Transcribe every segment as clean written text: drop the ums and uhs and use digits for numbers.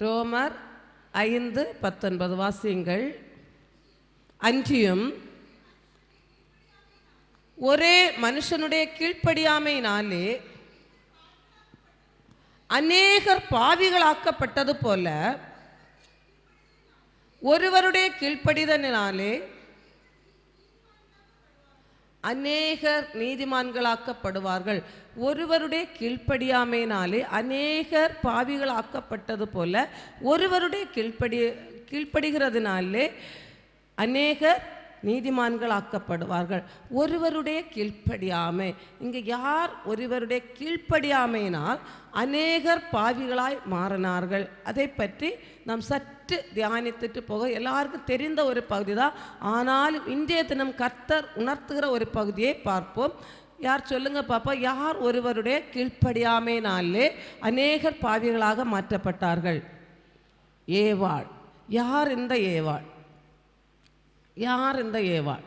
ரோமர் 5:19 வாசியுங்கள். அன்றியும் ஒரே மனுஷனுடைய கீழ்ப்படியாமையினாலே அநேகர் பாவிகளாக்கப்பட்டது போல ஒருவருடைய கீழ்ப்படிதலினாலே அநேகர் நீதிமான்களாக்கப்படுவார்கள். ஒருவருடைய கீழ்ப்படியாமையினாலே அநேகர் பாவிகளாக்கப்பட்டது போல ஒருவருடைய கீழ்ப்படுகிறதுனாலே அநேகர் நீதிமான்களாக்கப்படுவார்கள். ஒருவருடைய கீழ்ப்படியாமை, இங்கே யார் ஒருவருடைய கீழ்ப்படியாமையினால் அநேகர் பாவிகளாய் மாறினார்கள். அதை பற்றி நாம் சற்று தியானித்துட்டு போக எல்லாருக்கும் தெரிந்த ஒரு பகுதி தான். ஆனாலும் இன்றைய தினம் கர்த்தர் உணர்த்துகிற ஒரு பகுதியை பார்ப்போம். யார் சொல்லுங்க பாப்பா, யார் ஒருவருடைய கீழ்ப்படியாமையினாலே அநேகர் பாவிகளாக மாற்றப்பட்டார்கள்? ஏவாள். யார் இந்த ஏவாள்? யார் இந்த ஏவாள்?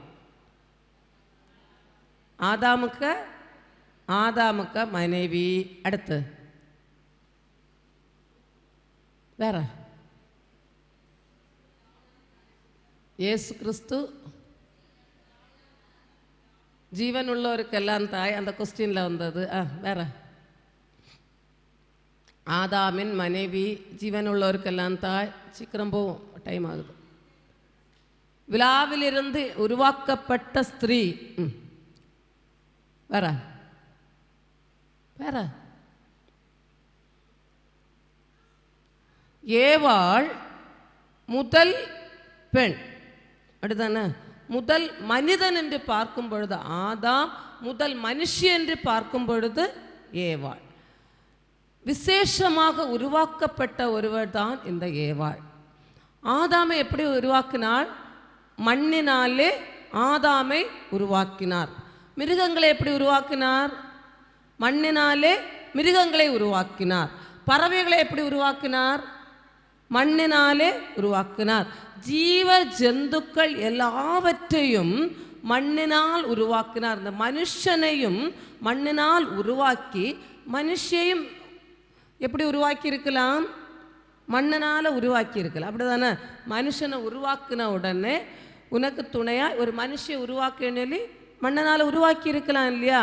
ஆதாமுக்க மனைவி. அடுத்து வேற இயேசு கிறிஸ்து ஜீவன் உள்ளவருக்கெல்லாம் தாய். அந்த கொஸ்டின்ல வந்தது. வேற ஆதாமின் மனைவி, ஜீவன் உள்ளவருக்கெல்லாம் தாய். சீக்கிரம் போவோம், டைம் ஆகுது. விழாவிலிருந்து உருவாக்கப்பட்ட ஸ்திரீ. வேற வேற ஏவாள் முதல் பெண். அப்படிதானே? முதல் மனிதன் என்று பார்க்கும் பொழுது ஆதாம், முதல் மனுஷி என்று பார்க்கும் பொழுது ஏவாள். விசேஷமாக உருவாக்கப்பட்ட ஒருவர் தான் இந்த ஏவாள். ஆதாமை எப்படி உருவாக்கினாள்? மண்ணினாலே ஆதாமை உருவாக்கினார். மிருகங்களை எப்படி உருவாக்கினார்? மண்ணினாலே மிருகங்களை உருவாக்கினார். பறவைகளை எப்படி உருவாக்கினார்? மண்ணினாலே உருவாக்கினார். ஜீவ ஜந்துக்கள் எல்லாவற்றையும் மண்ணினால் உருவாக்கினார். இந்த மனுஷனையும் மண்ணினால் உருவாக்கி, மனுஷையும் எப்படி உருவாக்கி இருக்கலாம்? மண்ணினால் உருவாக்கி இருக்கலாம். அப்படிதானே? மனுஷனை உருவாக்கின உடனே உனக்கு துணையா ஒரு மனுஷியை உருவாக்கி மண்ணினால் உருவாக்கி இருக்கலாம் இல்லையா?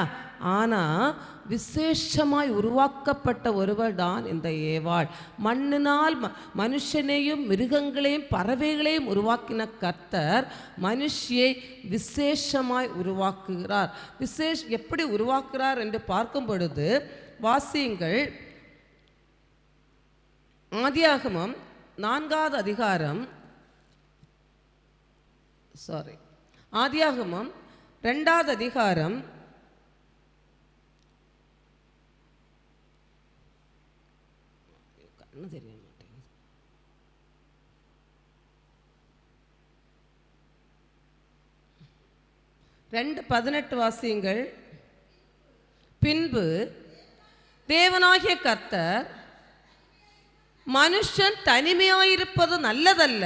ஆனால் விசேஷமாய் உருவாக்கப்பட்ட ஒருவர் தான் இந்த ஏவாள். மண்ணினால் மனுஷனையும் மிருகங்களையும் பறவைகளையும் உருவாக்கின கர்த்தர் மனுஷியை விசேஷமாய் உருவாக்குகிறார். எப்படி உருவாக்குகிறார் என்று பார்க்கும் பொழுது வாசியுங்கள். ஆதியாகமம் 4வது அதிகாரம், ஆதியாகமம் 2வது அதிகாரம் 2:18 வாசியுங்கள். பின்பு தேவனாகிய கர்த்தர், மனுஷன் தனிமையாயிருப்பது நல்லதல்ல,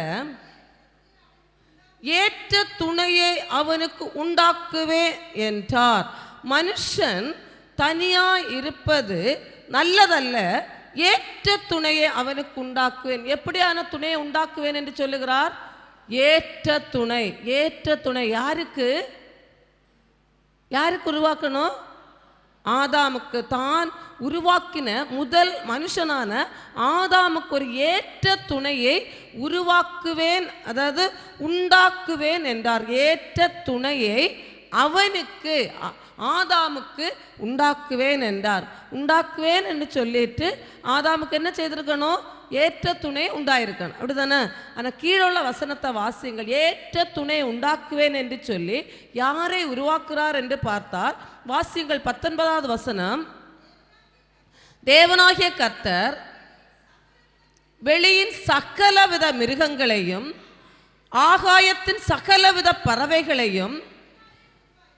ஏற்ற துணையை அவனுக்கு உண்டாக்குவேன் என்றார். மனுஷன் தனியாய் இருப்பது நல்லதல்ல, ஏற்ற துணையை அவனுக்கு உண்டாக்குவேன். எப்படியான துணையை உண்டாக்குவேன் என்று சொல்லுகிறார்? ஏற்ற துணை. ஏற்ற துணை யாருக்கு? யாருக்கு உருவாக்கணும்? ஆதாமுக்கு. தான் உருவாக்கின முதல் மனுஷனான ஆதாமுக்கு ஒரு ஏற்ற துணையை உருவாக்குவேன், அதாவது உண்டாக்குவேன் என்றார். ஏற்ற துணையை அவனுக்கு, ஆதாமுக்கு உண்டாக்குவேன் என்றார். உண்டாக்குவேன் என்று சொல்லிட்டு ஆதாமுக்கு என்ன செய்திருக்கணும்? ஏற்ற துணை உண்டாயிருக்கணும். அப்படிதானே? ஆனால் கீழே உள்ள வசனத்தை வாசியுங்கள். ஏற்ற துணை உண்டாக்குவேன் என்று சொல்லி யாரை உருவாக்குறார் என்று பார்த்தால் வாசியுங்கள். 19வது வசனம். தேவனாகிய கர்த்தர் வெளியின் சகலவித மிருகங்களையும் ஆகாயத்தின் சகலவித பறவைகளையும்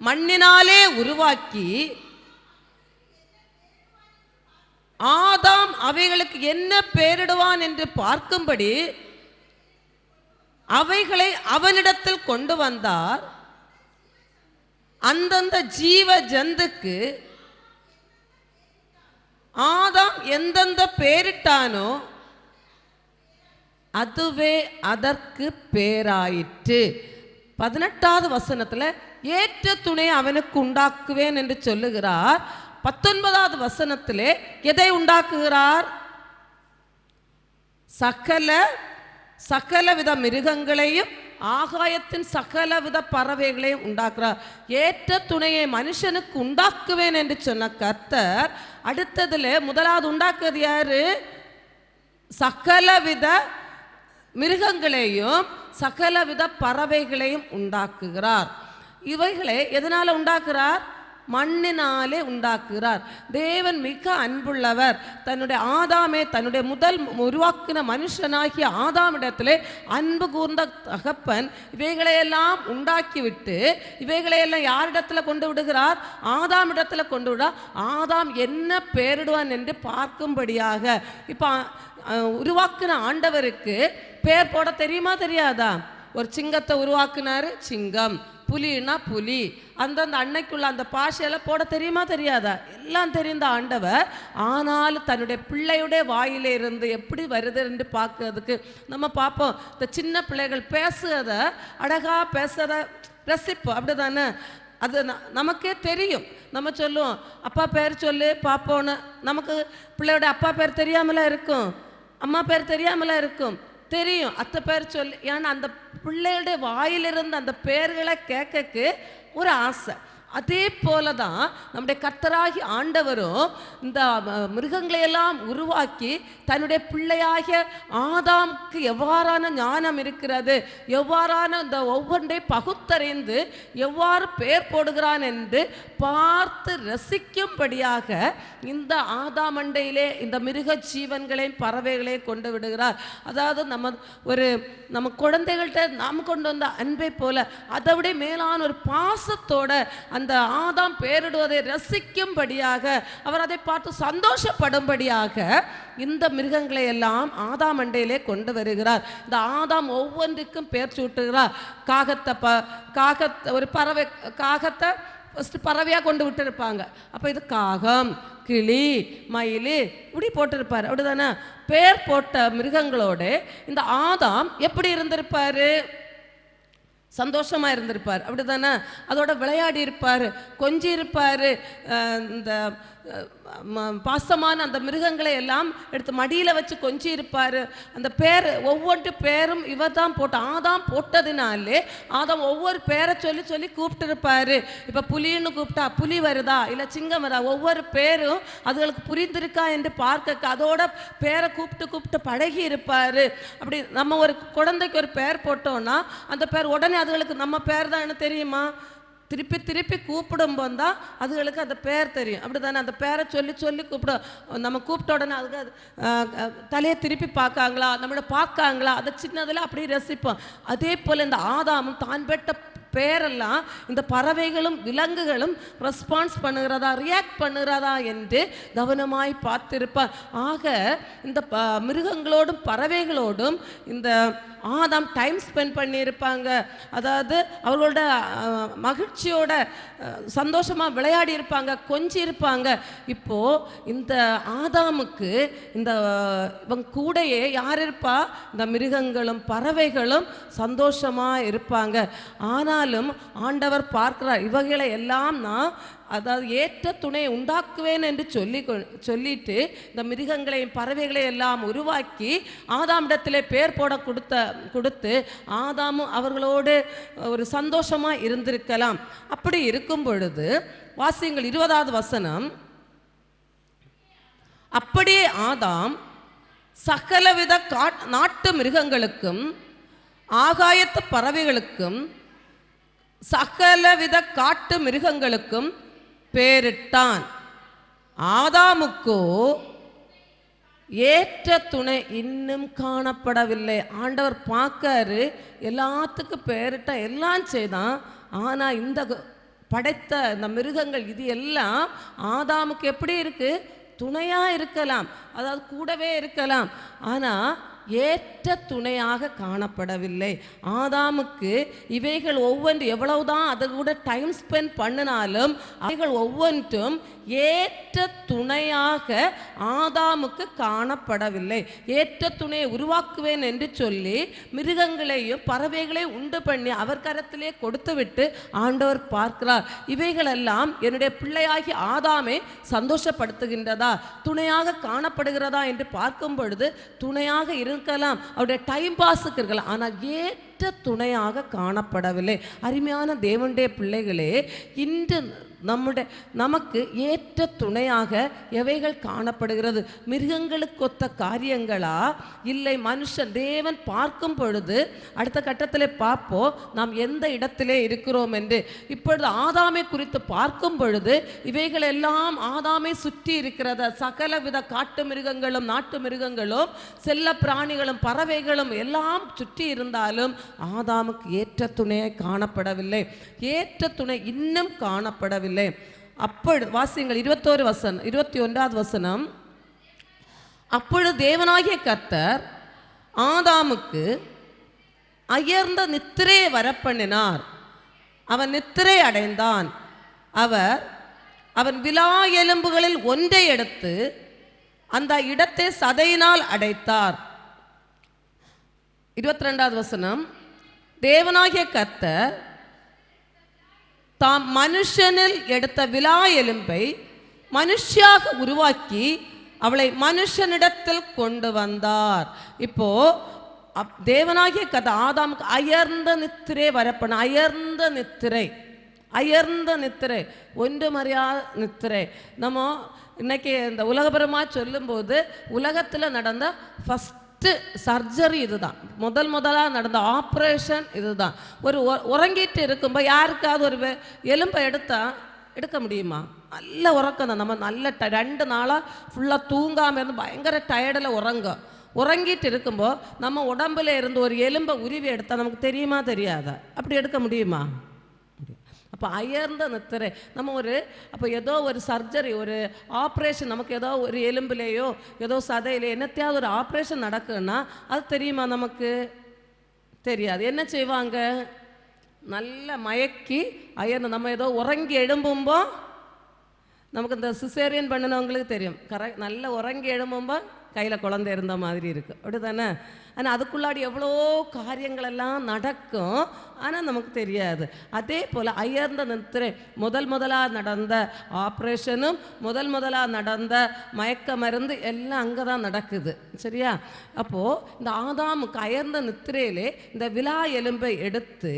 மண்ணினாலே உருவாக்கி, ஆதாம் அவைகளுக்கு என்ன பெயரிடுவான் என்று பார்க்கும்படி அவைகளை அவனிடத்தில் கொண்டு வந்தார். அந்தந்த ஜீவ ஜந்துக்கு ஆதாம் எந்தெந்த பெயரிட்டானோ அதுவே அதற்கு பேராயிற்று. 18வது வசனத்துல ஏற்ற துணையை அவனுக்கு உண்டாக்குவேன் என்று சொல்லுகிறார். 19வது வசனத்திலே எதை உண்டாக்குகிறார்? சகலவித மிருகங்களையும் ஆகாயத்தின் சகலவித பறவைகளையும் உண்டாக்குறார். ஏற்ற துணையை மனுஷனுக்கு உண்டாக்குவேன் என்று சொன்ன கர்த்தர் அடுத்ததுல முதலாவது உண்டாக்குறது யாரு? சகலவித மிருகங்களையும் சகலவித பறவைகளையும் உண்டாக்குகிறார். இவைகளை எதனால உண்டாக்குறார்? மண்ணினாலே உண்டாக்குகிறார். தேவன் மிக அன்புள்ளவர். தன்னுடைய முதல் உருவாக்கின மனுஷனாகிய ஆதாமிடத்திலே அன்பு கூர்ந்த தகப்பன் இவைகளையெல்லாம் உண்டாக்கிவிட்டு இவைகளையெல்லாம் யாரிடத்துல கொண்டு விடுகிறார்? ஆதாமிடத்துல கொண்டு விட ஆதாம் என்ன பெயரிடுவான் என்று பார்க்கும்படியாக. இப்போ உருவாக்கின ஆண்டவருக்கு பேர் போட தெரியுமா தெரியாதா? ஒரு சிங்கத்தை உருவாக்குனாரு, சிங்கம். புலின்னா புலி. அந்தந்த அன்னைக்குள்ள அந்த பாஷையெல்லாம் போட தெரியுமா தெரியாதா? எல்லாம் தெரிந்த ஆண்டவர். ஆனாலும் தன்னுடைய பிள்ளையுடைய வாயிலே இருந்து எப்படி வருது என்று பார்க்கறதுக்கு நம்ம பார்ப்போம். இந்த சின்ன பிள்ளைகள் பேசுறத அழகா பேசுறத ரசிப்போம், அப்படிதானே? அது நமக்கே தெரியும். நம்ம சொல்லுவோம், அப்பா பேர் சொல்லு பார்ப்போன்னு. நமக்கு பிள்ளையோட அப்பா பேர் தெரியாமல இருக்கும், அம்மா பேர் தெரியாமல இருக்கும், தெரியும். அத்தை பேர் சொல்லி. ஏன்னா அந்த பிள்ளைகளுடைய வாயிலிருந்து அந்த பேர்களை கேட்கக்கு ஒரு ஆசை. அதே போல தான் நம்முடைய கர்த்தராகி ஆண்டவரும் இந்த மிருகங்களையெல்லாம் உருவாக்கி தன்னுடைய பிள்ளையாகிய ஆதாமுக்கு எவ்வாறான ஞானம் இருக்கிறது, எவ்வாறான இந்த ஒவ்வொன்றை பகுத்தறிந்து எவ்வாறு பெயர் போடுகிறான் என்று பார்த்து ரசிக்கும்படியாக இந்த ஆதாமண்டையிலே இந்த மிருக ஜீவன்களையும் பறவைகளையும் கொண்டு விடுகிறார். அதாவது நம்ம குழந்தைகள்கிட்ட நாம் கொண்டு வந்த அன்பை போல அதை விட மேலான ஒரு பாசத்தோட அந்த ஆதாம் பெயரிடுவதை ரசிக்கும்படியாக, அவர் அதை பார்த்து சந்தோஷப்படும்படியாக இந்த மிருகங்களை எல்லாம் ஆதாம் அண்டையிலே கொண்டு வருகிறார். இந்த ஆதாம் ஒவ்வொன்றுக்கும் பெயர் சூட்டுகிறார். காகத்தை ஒரு பறவை, காகத்தை ஃபஸ்ட்டு பறவையாக கொண்டு விட்டுருப்பாங்க. அப்போ இது காகம், கிளி, மயில் இப்படி போட்டிருப்பார், அப்படிதானே? பேர் போட்ட மிருகங்களோடு இந்த ஆதாம் எப்படி இருந்திருப்பாரு? சந்தோஷமாக இருந்திருப்பார், அப்படிதானே? அதோட விளையாடி இருப்பார், கொஞ்சி இருப்பார். இந்த பாசமான அந்த மிருகங்களை எல்லாம் எடுத்து மடியில் வச்சு கொஞ்சி இருப்பார். அந்த பேர் ஒவ்வொரு பேரும் இவர் தான் ஆதாம் போட்டதுனாலே ஆதாம் ஒவ்வொரு பேரை சொல்லி சொல்லி கூப்பிட்டு இருப்பார். இப்போ புலின்னு கூப்பிட்டா புலி வருதா, இல்லை சிங்கம் வருதா, ஒவ்வொரு பேரும் அதுகளுக்கு புரிந்திருக்கா என்று பார்க்க அதோட பேரை கூப்பிட்டு பழகி இருப்பார். அப்படி நம்ம ஒரு குழந்தைக்கு ஒரு பேர் போட்டோம்னா அந்த பேர் உடனே அதுகளுக்கு நம்ம பேர் தான் தெரியுமா? திருப்பி கூப்பிடும்போது தான் அதுகளுக்கு அந்த பேர் தெரியும், அப்படி தானே? அந்த பேரை சொல்லி சொல்லி கூப்பிடும். நம்ம கூப்பிட்ட உடனே அதுக்கு தலையை திருப்பி பார்க்காங்களா, நம்மளை பார்க்காங்களா, அதை சின்னதில் அப்படியே ரசிப்போம். அதே போல் இந்த ஆதாமும் தான் பெற்ற பேரெல்லாம் இந்த பறவைகளும் விலங்குகளும் ரெஸ்பான்ஸ் பண்ணுகிறதா, ரியாக்ட் பண்ணுகிறதா என்று கவனமாய் பார்த்திருப்பார். ஆக இந்த மிருகங்களோடும் பறவைகளோடும் இந்த ஆதாம் டைம் ஸ்பெண்ட் பண்ணியிருப்பாங்க. அதாவது அவர்களோட மகிழ்ச்சியோட சந்தோஷமாக விளையாடி இருப்பாங்க, கொஞ்சி இருப்பாங்க. இப்போது இந்த ஆதாமுக்கு இந்த இவங்க கூடையே யார் இருப்பா? இந்த மிருகங்களும் பறவைகளும் சந்தோஷமாக இருப்பாங்க. ஆனாலும் ஆண்டவர் பார்க்கிறார், இவைகளை எல்லாம் நான் அதாவது ஏற்ற துணையை உண்டாக்குவேன் என்று சொல்லிட்டு இந்த மிருகங்களையும் பறவைகளை எல்லாம் உருவாக்கி ஆதாமிடத்திலே பேர் போட கொடுத்து ஆதாமும் அவர்களோடு ஒரு சந்தோஷமாக இருந்திருக்கலாம். அப்படி இருக்கும் பொழுது வாசியுங்கள் 20வது வசனம். அப்படியே ஆதாம் சகலவித நாட்டு மிருகங்களுக்கும் ஆகாயத்து பறவைகளுக்கும் சகலவித காட்டு மிருகங்களுக்கும் பேரிட்டான். ஆதாமுக்கோ ஏற்ற துணை இன்னும் காணப்படவில்லை. ஆண்டவர் பார்க்காரு, எல்லாத்துக்கும் பேரிட்ட எல்லாம் செய்தான். ஆனால் இந்த படைத்த இந்த மிருகங்கள் இது எல்லாம் ஆதாமுக்கு எப்படி இருக்கு? துணையாக இருக்கலாம், அதாவது கூடவே இருக்கலாம். ஆனால் ஏற்ற துணையாக காணப்படவில்லை. ஆதாமுக்கு இவைகள் ஒவ்வொன்று எவ்வளவுதான் அதை கூட டைம் ஸ்பெண்ட் பண்ணினாலும் அவைகள் ஒவ்வொன்றும் ஏற்ற துணையாக ஆதாமுக்கு காணப்படவில்லை. ஏற்ற துணையை உருவாக்குவேன் என்று சொல்லி மிருகங்களையும் பறவைகளையும் உண்டு பண்ணி அவர் கரத்திலே கொடுத்து விட்டு ஆண்டவர் பார்க்கிறார், இவைகளெல்லாம் என்னுடைய பிள்ளையாகி ஆதாமை சந்தோஷப்படுத்துகின்றதா, துணையாக காணப்படுகிறதா என்று பார்க்கும் பொழுது துணையாக இருக்கலாம், அவருடைய டைம் பாஸுக்கு இருக்கலாம், ஆனால் ஏற்ற துணையாக காணப்படவில்லை. அருமையான தேவனுடைய பிள்ளைகளே, இன்று நமக்கு ஏற்ற துணையாக எவைகள் காணப்படுகிறது? மிருகங்களுக்கு ஒத்த காரியங்களா, இல்லை மனுஷன் தேவன் பார்க்கும் பொழுது அடுத்த கட்டத்தில் பார்ப்போம் நாம் எந்த இடத்திலே இருக்கிறோம் என்று. இப்பொழுது ஆதாமை குறித்து பார்க்கும் பொழுது இவைகள் எல்லாம் ஆதாமை சுற்றி இருக்கிறத சகலவித காட்டு மிருகங்களும் நாட்டு மிருகங்களும் செல்ல பிராணிகளும் பறவைகளும் எல்லாம் சுற்றி இருந்தாலும் ஆதாமுக்கு ஏற்ற துணையை காணப்படவில்லை. ஏற்ற துணை இன்னும் காணப்படவில்லை. அப்பொழுது வாசியுங்கள் 21வது வசனம். அப்பொழுது தேவனாகிய கர்த்தர் ஆதாமுக்கு அயர்ந்த நித்திரையை வரப்பண்ணினார். அவன் நித்திரை அடைந்தான். அவன் விலா எலும்புகளில் ஒன்றை எடுத்து அந்த இடத்தை சதையினால் அடைத்தார். 22வது வசனம். தேவனாகிய கர்த்தர் தாம் மனுஷனில் எடுத்த விலா எலும்பை மனுஷியாக உருவாக்கி அவளை மனுஷனிடத்தில் கொண்டு வந்தார். இப்போ தேவனாகிய கதை ஆதாமுக்கு அயர்ந்த நித்திரை வரப்பன. அயர்ந்த நித்திரை ஒன்று மறியாத நித்திரை. நம்ம இன்னைக்கு இந்த உலகபரமாக சொல்லும்போது உலகத்தில் நடந்த ஃபஸ்ட் சர்ஜரி இதுதான். முதலாக நடந்த ஆப்ரேஷன் இதுதான். உறங்கிட்டு இருக்கும்போது யாருக்காவது ஒரு எலும்பை எடுக்க முடியுமா? நல்ல உறக்கம் தான். நம்ம நல்ல 2 நாளாக ஃபுல்லாக தூங்காமல் இருந்து பயங்கர டயர்டில் உறங்கிட்டு இருக்கும்போது நம்ம உடம்புல இருந்து ஒரு எலும்பை உருவி எடுத்தால் நமக்கு தெரியுமா தெரியாதா? அப்படி எடுக்க முடியுமா? அப்போ அயர்ந்த நித்திரை. நம்ம அப்போ ஏதோ ஒரு சர்ஜரி, ஒரு ஆப்ரேஷன், நமக்கு ஏதோ ஒரு எலும்புலேயோ ஏதோ சதையிலையோ என்னத்தையாவது ஒரு ஆப்ரேஷன் நடக்குன்னா அது தெரியுமா? நமக்கு தெரியாது. என்ன செய்வாங்க? நல்ல மயக்கி அயர்ந்து நம்ம ஏதோ உறங்கி எழும்பும்போ நமக்கு இந்த சிசேரியன் பண்ணினவங்களுக்கு தெரியும். நல்ல உறங்கி எழும்பும்போ கையில் குழந்தை இருந்த மாதிரி இருக்குது, அப்படி தானே? ஆனால் அதுக்குள்ளாடி எவ்வளோ காரியங்களெல்லாம் நடக்கும், ஆனால் நமக்கு தெரியாது. அதே போல் அயர்ந்த நித்திரை முதலாக நடந்த ஆப்ரேஷனும் முதலாக நடந்த மயக்க மருந்து எல்லாம் அங்கே தான் நடக்குது, சரியா? அப்போது இந்த ஆதாமுக்கு அயர்ந்த நித்திரையிலே இந்த விலா எலும்பை எடுத்து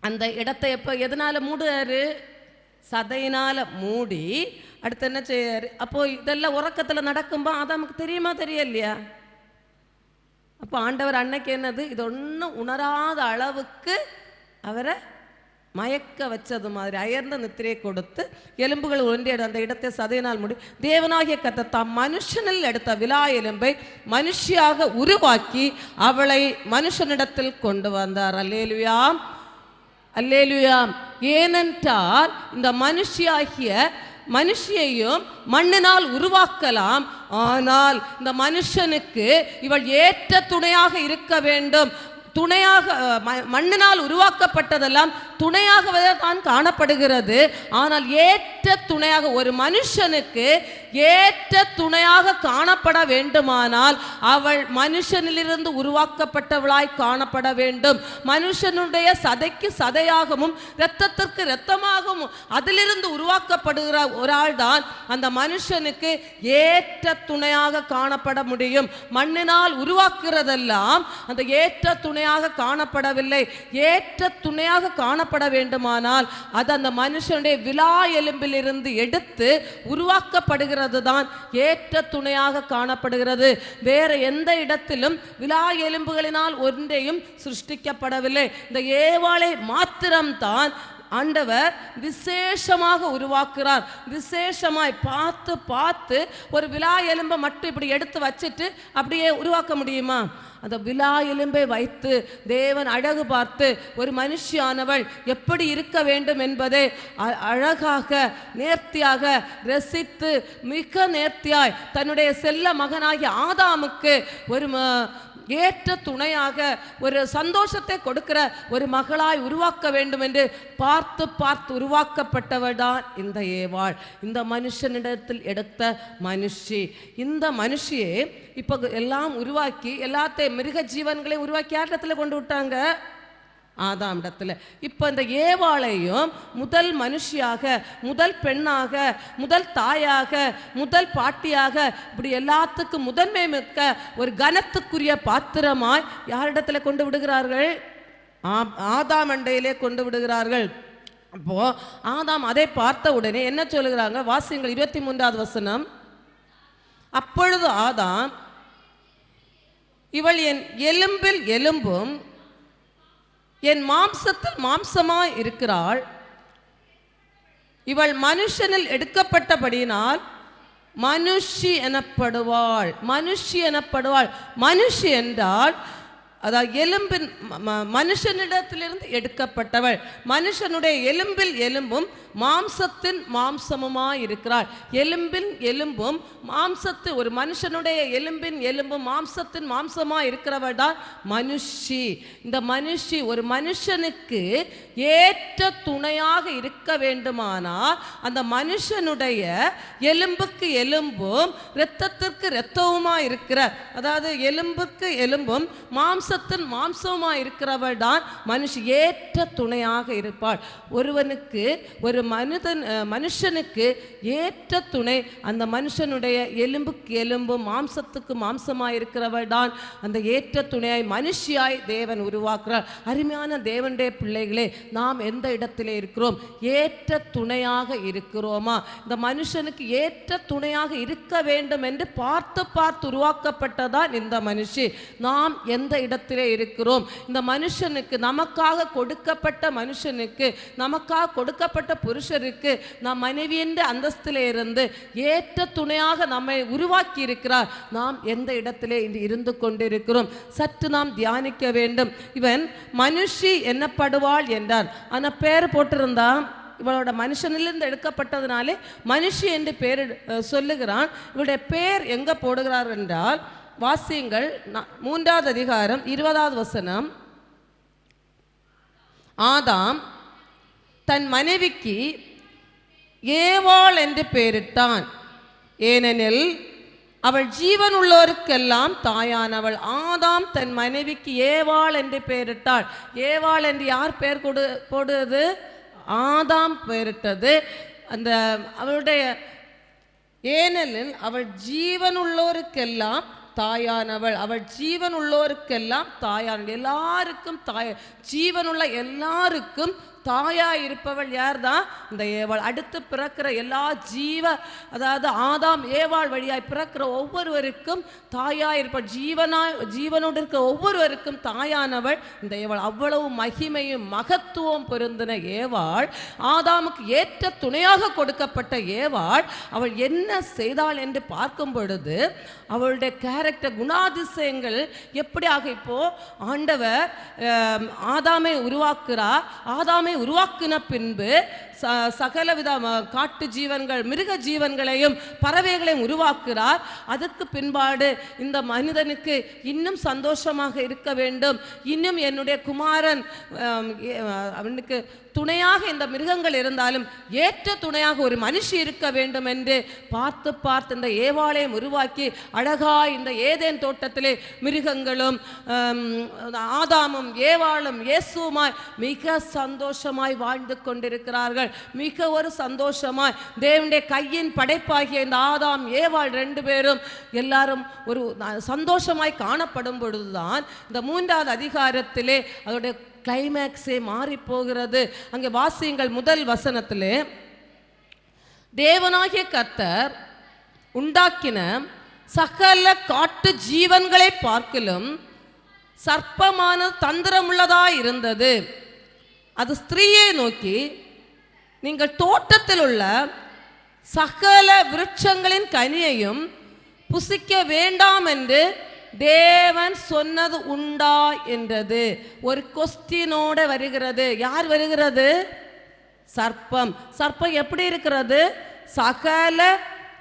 அந்த இடத்தை எதனால் மூடுறாரு? சதையினால் மூடி அடுத்து என்ன செய்யாரு? அப்போது இதெல்லாம் உறக்கத்தில் நடக்கும்போது ஆதாமுக்கு தெரியுமா தெரியலையா? அப்போ ஆண்டவர் அன்னைக்கு என்னது, இது ஒன்றும் உணராத அளவுக்கு அவரை மயக்க வச்சது மாதிரி அயர்ந்த நித்திரையை கொடுத்து எலும்புகள் ஒன்றிய அந்த இடத்தை சதையினால் மூடி தேவனாகிய கர்த்தர் தாம் மனுஷனில் எடுத்த விலா எலும்பை மனுஷியாக உருவாக்கி அவளை மனுஷனிடத்தில் கொண்டு வந்தார். அல்லேலூயா, அல்லேலூயா. ஏனென்றால் இந்த மனுஷியையும் மண்ணினால் உருவாக்கலாம், ஆனால் இந்த மனுஷனுக்கு இவள் ஏற்ற துணையாக இருக்க வேண்டும். துணையாக மண்ணினால் உருவாக்கப்பட்டதெல்லாம் துணையாகவே தான் காணப்படுகிறது. ஆனால் ஏற்ற துணையாக ஒரு மனுஷனுக்கு ஏற்ற துணையாக காணப்பட வேண்டுமானால் அவள் மனுஷனிலிருந்து உருவாக்கப்பட்டவளாய் காணப்பட வேண்டும். மனுஷனுடைய சதைக்கு சதையாகவும் இரத்தத்திற்கு இரத்தமாகவும் அதிலிருந்து உருவாக்கப்படுகிற ஒரு ஆள் தான் அந்த மனுஷனுக்கு ஏற்ற துணையாக காணப்பட முடியும். மண்ணினால் உருவாக்குறதெல்லாம் அந்த ஏற்ற துணையாக காணப்படவில்லை. ஏற்ற துணையாக காணப்பட வேண்டுமானால் அது அந்த மனுஷனுடைய விலா எலும்பிலிருந்து எடுத்து உருவாக்கப்படுகிறது தான் ஏற்ற துணையாக காணப்படுகிறது. வேற எந்த இடத்திலும் விலா எலும்புகளினால் ஒன்றையும் சிருஷ்டிக்கப்படவில்லை. இந்த ஏவாளை மாத்திரம்தான் ஆண்டவர் விசேஷமாக உருவாக்குறார். விசேஷமாய் பார்த்து பார்த்து ஒரு விலா எலும்பை மட்டும் இப்படி எடுத்து வச்சுட்டு அப்படியே உருவாக்க முடியுமா? அந்த விலா எலும்பை வைத்து தேவன் அழகு பார்த்து ஒரு மனுஷியானவள் எப்படி இருக்க வேண்டும் என்பதை அழகாக நேர்த்தியாக ரசித்து மிக நேர்த்தியாய் தன்னுடைய செல்ல மகனாகிய ஆதாமுக்கு ஒரு ஏற்ற துணையாக ஒரு சந்தோஷத்தை கொடுக்கிற ஒரு மகளாய் உருவாக்க வேண்டும் என்று பார்த்து பார்த்து உருவாக்கப்பட்டவள் தான் இந்த ஏவாள். இந்த மனுஷனிடத்தில் எடுத்த மனுஷி. இந்த மனுஷியை இப்போ எல்லாம் உருவாக்கி எல்லாத்தையும் மிருக ஜீவன்களையும் உருவாக்கி யார் இடத்துல கொண்டு விட்டாங்க? ஆதாம் இடத்துல. இப்போ இந்த ஏவாளையும் முதல் மனுஷியாக, முதல் பெண்ணாக, முதல் தாயாக, முதல் பாட்டியாக, இப்படி எல்லாத்துக்கும் முதன்மை மிக்க ஒரு கனத்துக்குரிய பாத்திரமாய் யாரிடத்துல கொண்டு விடுகிறார்கள்? ஆதாம் அண்டையிலே கொண்டு விடுகிறார்கள். அப்போ ஆதாம் அதை பார்த்த உடனே என்ன சொல்லுகிறாங்க? வாசியங்கள் 23வது வசனம். அப்பொழுது ஆதாம், இவள் என் எலும்பில் எலும்பும் என் மாம்சத்தில் மாம்சமாய் இருக்கிறாள், இவள் மனுஷனில் எடுக்கப்பட்டபடியினால் மனுஷி எனப்படுவாள். மனுஷி எனப்படுவாள். மனுஷி என்றால் அதாவது எலும்பின் மனுஷனிடத்திலிருந்து எடுக்கப்பட்டவள். மனுஷனுடைய எலும்பில் எலும்பும் மாம்சத்தின் மாம்சமுமாய் இருக்கிறாள். எலும்பின் எலும்பும் மாம்சத்து ஒரு மனுஷனுடைய எலும்பின் எலும்பும் மாம்சத்தின் மாம்சமாய் இருக்கிறவள் தான் மனுஷி. இந்த மனுஷி ஒரு மனுஷனுக்கு ஏற்ற துணையாக இருக்க வேண்டுமானால் அந்த மனுஷனுடைய எலும்புக்கு எலும்பும் இரத்தத்திற்கு இரத்தவுமாய் இருக்கிறார். அதாவது எலும்புக்கு எலும்பும் மாம்சத்தின் மாம்சமாய் இருக்கிறவள் தான் மனுஷி. ஏற்ற துணையாக இருப்பாள். ஒருவனுக்கு ஒரு மனுஷனுக்கு ஏற்ற துணை அந்த மனுஷனுடைய எலும்புக்கு எலும்பும் மாம்சத்துக்கு மாம்சமாய் இருக்கிறவள் தான் அந்த ஏற்ற துணையாய் மனுஷியாய் தேவன் உருவாக்குறார். அருமையான தேவனுடைய பிள்ளைகளே, நாம் எந்த இடத்திலே இருக்கிறோம்? ஏற்ற துணையாக இருக்கிறோமா? இந்த மனுஷனுக்கு ஏற்ற துணையாக இருக்க வேண்டும் என்று பார்த்து பார்த்து உருவாக்கப்பட்டதான் இந்த மனுஷி. நாம் எந்த இடத்திலே இருக்கிறோம்? இந்த மனுஷனுக்கு, நமக்காக கொடுக்கப்பட்ட மனுஷனுக்கு, நமக்காக கொடுக்கப்பட்ட புருஷருக்கு நாம் மனைவி என்ற அந்தஸ்திலே இருந்து ஏற்ற துணையாக நம்மை உருவாக்கி இருக்கிறார். நாம் எந்த இடத்திலே இருந்து கொண்டிருக்கிறோம்? சற்று நாம் தியானிக்க வேண்டும். இவன் மனுஷி என்னப்படுவாள் என்றார். ஆனால் பேர் போட்டிருந்தா இவளோட மனுஷனிலிருந்து எடுக்கப்பட்டதுனாலே மனுஷி என்று பேர் சொல்லுகிறான். இவளுடைய பேர் எங்க போடுகிறார் என்றால் வாசியங்கள் 3வது அதிகாரம் 20வது வசனம். ஆதாம் தன் மனைவிக்கு ஏவாள் என்று பெயரிட்டான், ஏனெனில் அவள் ஜீவன் உள்ளோருக்கெல்லாம் தாயானவள். ஆதாம் தன் மனைவிக்கு ஏவாள் என்று பெயரிட்டாள். ஏவாள் என்று யார் பெயர் போடுவது? ஆதாம் பெயரிட்டது. அந்த அவளுடைய ஏனெனில் அவள் ஜீவன் உள்ளோருக்கெல்லாம் தாயானவள். அவள் ஜீவன் உள்ளோருக்கெல்லாம் தாயானவள். எல்லாருக்கும் ஜீவனுள்ள எல்லாருக்கும் தாயாய் இருப்பவள் யார் தான்? இந்த ஏவாள். அடுத்து பிறக்கிற எல்லா அதாவது ஆதாம் ஏவாள் வழியாய் பிறக்கிற ஒவ்வொருவருக்கும் தாயாய் இருப்பவள். ஜீவனோடு இருக்கிற ஒவ்வொருவருக்கும் தாயானவள் இந்த ஏவாள். அவ்வளவு மகிமையும் மகத்துவம் பொருந்தின ஏவாள், ஆதாமுக்கு ஏற்ற துணையாக கொடுக்கப்பட்ட ஏவாள், அவள் என்ன செய்தாள் என்று பார்க்கும் பொழுது அவளுடைய கேரக்டர், குணாதிசயங்கள் எப்படியாக இப்போ ஆண்டவர் ஆதாமை உருவாக்குறார். ஆதாமை உருவாக்கின பின்பு சகலவித காட்டு ஜீவன்கள், மிருக ஜீவன்களையும் பறவைகளையும் உருவாக்குறார். அதற்கு பின்பாடு இந்த மனிதனுக்கு இன்னும் சந்தோஷமாக இருக்க வேண்டும், இன்னும் என்னுடைய குமாரன் அவனுக்கு துணையாக இந்த மிருகங்கள் இருந்தாலும் ஏற்ற துணையாக ஒரு மனுஷி இருக்க வேண்டும் என்று பார்த்து பார்த்து இந்த ஏவாளையும் உருவாக்கி அழகாய் இந்த ஏதேன் தோட்டத்திலே மிருகங்களும் ஆதாமும் ஏவாளும் இயேசுமாய் மிக சந்தோஷமாய் வாழ்ந்து கொண்டிருக்கிறார்கள். மிக ஒரு சந்தோஷமாய் தேவனுடைய கையின் படைப்பாகிய இந்த ஆதாம் ஏவாள் 2 பேரும் எல்லாரும் ஒரு சந்தோஷமாய் காணப்படும் பொழுதுதான் இந்த 3வது அதிகாரத்திலே அதோடைய கிளைமேக்ஸே மாறி போகிறது. அங்கே வாசியுங்கள் முதல் வசனத்திலே, தேவனாகிய கர்த்தர் உண்டாக்கின சகல காட்டு ஜீவன்களை பார்க்கிலும் சர்ப்பமான தந்திரமுள்ளதாய் இருந்தது. அது ஸ்திரீயை நோக்கி, நீங்கள் தோட்டத்தில் உள்ள சகல விருட்சங்களின் கனியையும் புசிக்க வேண்டாம் என்று தேவன் சொன்னது உண்டா என்றது. ஒரு கொஸ்டினோட வருகிறது. யார் வருகிறது? சர்ப்பம். சர்ப்பம் எப்படி இருக்கிறது? சகல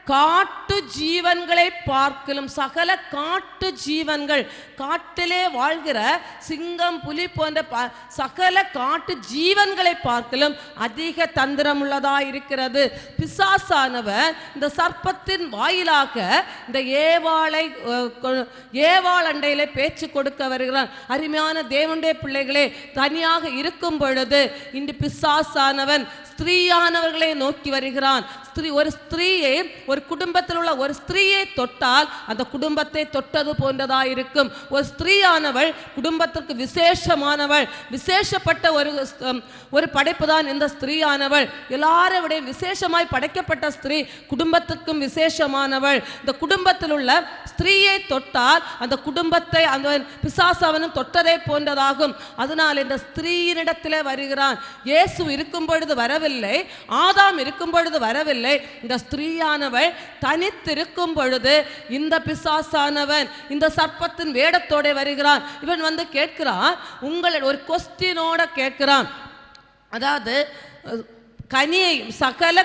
காட்டு ஜீவன்களை பார்க்கலும், சகல காட்டு ஜீவன்கள், காட்டிலே வாழ்கிற சிங்கம் புலி போன்ற சகல காட்டு ஜீவன்களை பார்க்கலும் அதிக தந்திரமுள்ளதா இருக்கிறது. பிசாசானவன் இந்த சர்ப்பத்தின் வாயிலாக இந்த ஏவாள் அண்டையிலே பேச்சு கொடுக்க வருகிறான். அருமையான தேவனுடைய பிள்ளைகளே, தனியாக இருக்கும் பொழுது இன்று பிசாசானவன் ஸ்திரீயானவர்களை நோக்கி வருகிறான். ஒரு ஸ்திரீயை, ஒரு குடும்பத்தில் உள்ள ஒரு ஸ்திரீயை தொட்டால் அந்த குடும்பத்தை தொட்டது போன்றதா இருக்கும். ஒரு ஸ்திரீயானவள் குடும்பத்திற்கு விசேஷமானவள், விசேஷப்பட்ட ஒரு படைப்பு தான் இந்த ஸ்திரீயானவள். எல்லாரும் விட விசேஷமாய் படைக்கப்பட்ட ஸ்திரீ குடும்பத்துக்கும் விசேஷமானவள். இந்த குடும்பத்தில் உள்ள ஸ்திரீயை தொட்டால் அந்த குடும்பத்தை அந்த பிசாசாவனும் தொட்டதை போன்றதாகும். அதனால் இந்த ஸ்திரீயினிடத்திலே வருகிறான். இயேசு இருக்கும் பொழுது வரவில்லை, ஆதாம் இருக்கும் பொழுது வரவில்லை. இந்த ஸ்திரீயானவள் தனித்திருக்கும் பொழுது இந்த பிசாசானவன் இந்த சர்ப்பத்தின் வேடத்தோட வருகிறான். இவன் வந்து கேட்கிறான், உங்களை ஒரு கொஸ்டினோட கேட்கிறான். அதாவது கனியை சகல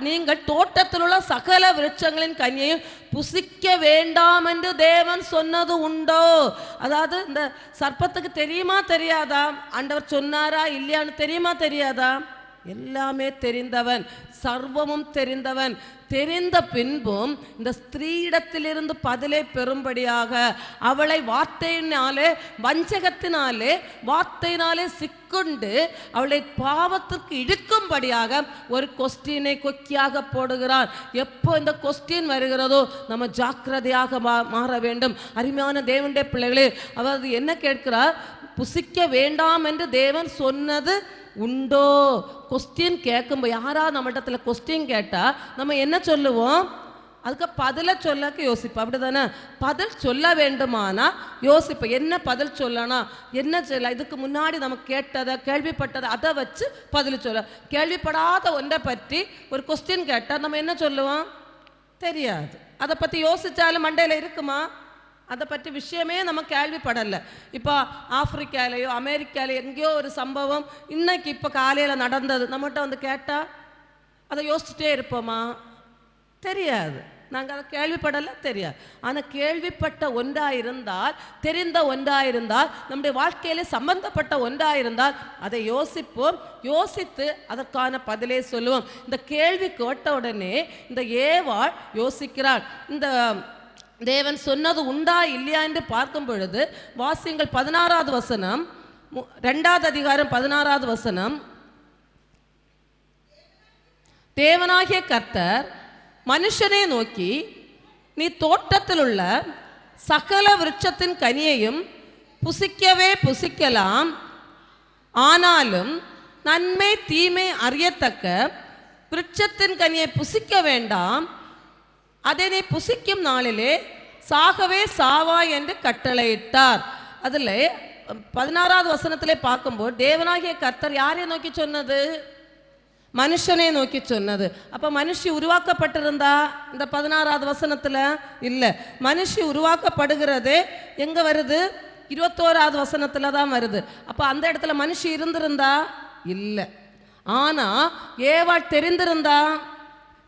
நீங்கள் தோட்டத்தில் உள்ள சகல விருட்சங்களின் கனியையும் புசிக்க வேண்டாம் என்று தேவன் சொன்னது உண்டோ? அதாவது இந்த சர்ப்பத்துக்கு தெரியுமா தெரியாதா? ஆண்டவர் சொன்னாரா இல்லையான்னு தெரியுமா தெரியாதா? எல்லாமே தெரிந்தவன், சர்வமும் தெரிந்தவன். தெரிந்த பின்பும் இந்த ஸ்திரீயிடத்திலிருந்து பதிலை பெறும்படியாக அவளை வார்த்தையினாலே, வஞ்சகத்தினாலே, வார்த்தையினாலே சிக்குண்டு அவளை பாவத்திற்கு இழுக்கும்படியாக ஒரு கொஸ்டினை கொக்கியாக போடுகிறான். எப்போ இந்த கொஸ்டின் வருகிறதோ நம்ம ஜாக்கிரதையாக மாற வேண்டும். அருமையான தேவனுடைய பிள்ளைகளே, அதாவது என்ன கேட்கிறார்? புசிக்க வேண்டாம் என்று தேவன் சொன்னது உண்டோ? கொஸ்டின் கேட்கும்போது யாராவது நம்மகிட்ட கொஸ்டின் கேட்டால் நம்ம என்ன சொல்லுவோம்? அதுக்கு பதிலை சொல்லக்க யோசிப்போம், அப்படி தானே? பதில் சொல்ல வேண்டுமானா யோசிப்போம், என்ன பதில் சொல்லணும், என்ன சொல்ல. இதுக்கு முன்னாடி நம்ம கேட்டதை, கேள்விப்பட்டதை அதை வச்சு பதில் சொல்ல. கேள்விப்படாத ஒன்றை பற்றி ஒரு கொஸ்டின் கேட்டால் நம்ம என்ன சொல்லுவோம்? தெரியாது. அதை பற்றி யோசித்தாலும் மண்டையில் இருக்குமா? அதை பற்றி விஷயமே நம்ம கேள்விப்படலை. இப்போ ஆப்பிரிக்காலேயோ அமெரிக்காலேயோ எங்கேயோ ஒரு சம்பவம் இன்னைக்கு இப்போ காலையில் நடந்தது, நம்மகிட்ட வந்து கேட்டால் அதை யோசிச்சுட்டே இருப்போமா? தெரியாது. நாங்கள் அதை கேள்விப்படலை, தெரியாது. ஆனால் கேள்விப்பட்ட ஒன்றாயிருந்தால், தெரிந்த ஒன்றாயிருந்தால், நம்முடைய வாழ்க்கையிலே சம்பந்தப்பட்ட ஒன்றாயிருந்தால் அதை யோசிப்போம். யோசித்து அதற்கான பதிலே சொல்லுவோம். இந்த கேள்வி கேட்ட உடனே இந்த ஏவாள் யோசிக்கிறாள். இந்த தேவன் சொன்னது உண்டா இல்லையா என்று பார்க்கும் பொழுது வாசியங்கள் 16வது வசனம், 2வது அதிகாரம் 16வது வசனம். தேவனாகிய கர்த்தர் மனுஷனை நோக்கி, நீ தோட்டத்தில் உள்ள சகல விருட்சத்தின் கனியையும் புசிக்கவே புசிக்கலாம், ஆனாலும் நன்மை தீமை அறியத்தக்க விருட்சத்தின் கனியை புசிக்க வேண்டாம், அதை நீ புசிக்கும் நாளிலே சாகவே சாவா என்று கட்டளையிட்டார். அதில் 16வது வசனத்திலே பார்க்கும்போது தேவனாகிய கர்த்தர் யாரை நோக்கி சொன்னது? மனுஷனை நோக்கி சொன்னது. அப்போ மனுஷி உருவாக்கப்பட்டிருந்தா இந்த 16வது வசனத்தில் இல்லை. மனுஷி உருவாக்கப்படுகிறது எங்கே வருது? 21வது வசனத்தில் தான் வருது. அப்போ அந்த இடத்துல மனுஷி இருந்திருந்தா இல்லை. ஆனால் ஏவாள் தெரிந்திருந்தா,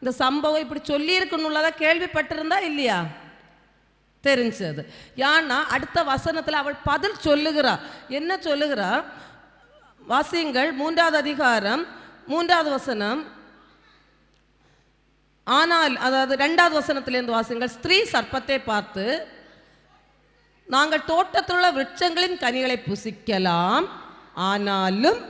இந்த சம்பவம் இப்படி சொல்லியிருக்குன்னுள்ளதை கேள்விப்பட்டிருந்தா இல்லையா? தெரிஞ்சது. ஏன்னா அடுத்த வசனத்தில் அவள் பதில் சொல்லுகிறா. என்ன சொல்லுகிறா? வாசியுங்கள் 3வது அதிகாரம் 3வது வசனம். ஆனால் அதாவது 2வது வசனத்திலிருந்து வாசியுங்கள். ஸ்திரீ சர்ப்பத்தை பார்த்து, நாங்கள் தோட்டத்தில் உள்ள விருட்சங்களின் கனிகளை புசிக்கலாம், ஆனாலும்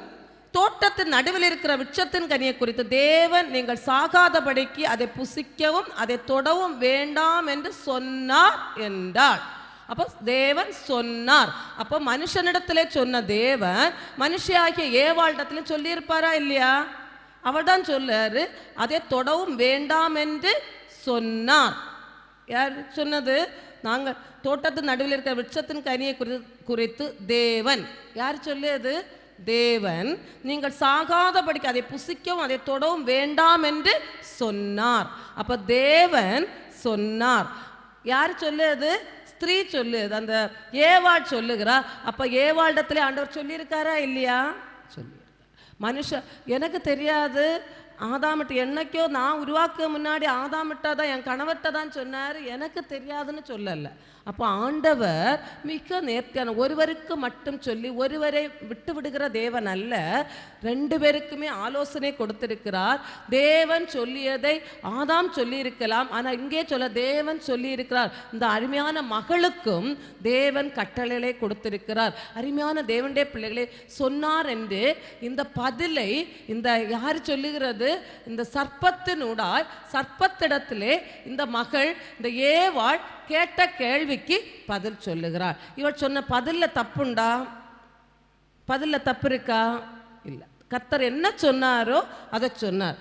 தோட்டத்தின் நடுவில் இருக்கிற விருட்சத்தின் கனியை குறித்து தேவன் நீங்கள் சாகாதபடிக்கு அதை புசிக்கவும் அதை தொடவும் வேண்டாம் என்று சொன்னார் என்றார். அப்போ தேவன் சொன்னார். அப்போ மனுஷனிடத்திலே சொன்ன தேவன் மனுஷியாகிய ஏவாளிடத்திலே சொல்லியிருப்பாரா இல்லையா? அவள் தான் சொல்லாரு, அதை தொடவும் வேண்டாம் என்று சொன்னார். யார் சொன்னது? நாங்கள் தோட்டத்தின் நடுவில் இருக்கிற விருட்சத்தின் கனியை குறித்து தேவன். யார் சொல்லியது? தேவன் நீங்கள் சாகாதபடிக்கு அதை புசிக்கவும் அதை தொடவும் வேண்டாம் என்று சொன்னார். அப்ப தேவன் சொன்னார். யார் சொல்லுது? ஸ்திரீ சொல்லுது, அந்த ஏவாள் சொல்லுகிறா. அப்ப ஏவாளிடத்துல ஆண்டவர் சொல்லியிருக்காரா இல்லையா? சொல்லியிருக்கார். மனுஷன் எனக்கு தெரியாது, ஆதாமிட்டு என்னைக்கோ நான் உருவாக்க முன்னாடி ஆதாமிட்டா தான் என் கணவர்கிட்ட தான் சொன்னார், எனக்கு தெரியாதுன்னு சொல்லலை. அப்போ ஆண்டவர் மிக நேர்த்தியான, ஒருவருக்கு மட்டும் சொல்லி ஒருவரை விட்டு விடுகிற தேவன் அல்ல, ரெண்டு பேருக்குமே ஆலோசனை கொடுத்திருக்கிறார். தேவன் சொல்லியதை ஆதாம் சொல்லியிருக்கலாம், ஆனால் இங்கே சொல்ல தேவன் சொல்லியிருக்கிறார். இந்த அருமையான மகளுக்கும் தேவன் கட்டளைகளை கொடுத்திருக்கிறார். அருமையான தேவனுடைய பிள்ளைகளை சொன்னார் என்று இந்த பதிலை இந்த யார் சொல்லுகிறது? இந்த சர்ப்பத்தினூடாய் சர்ப்பத்திடத்திலே இந்த மகள் இந்த ஏவாள் கேட்ட கேள்விக்கு பதில் சொல்லுகிறாள். இவள் சொன்ன பதில்ல தப்புண்டா? பதில்ல தப்பு இருக்கா? இல்லை. கர்த்தர் என்ன சொன்னாரோ அதை சொன்னார்.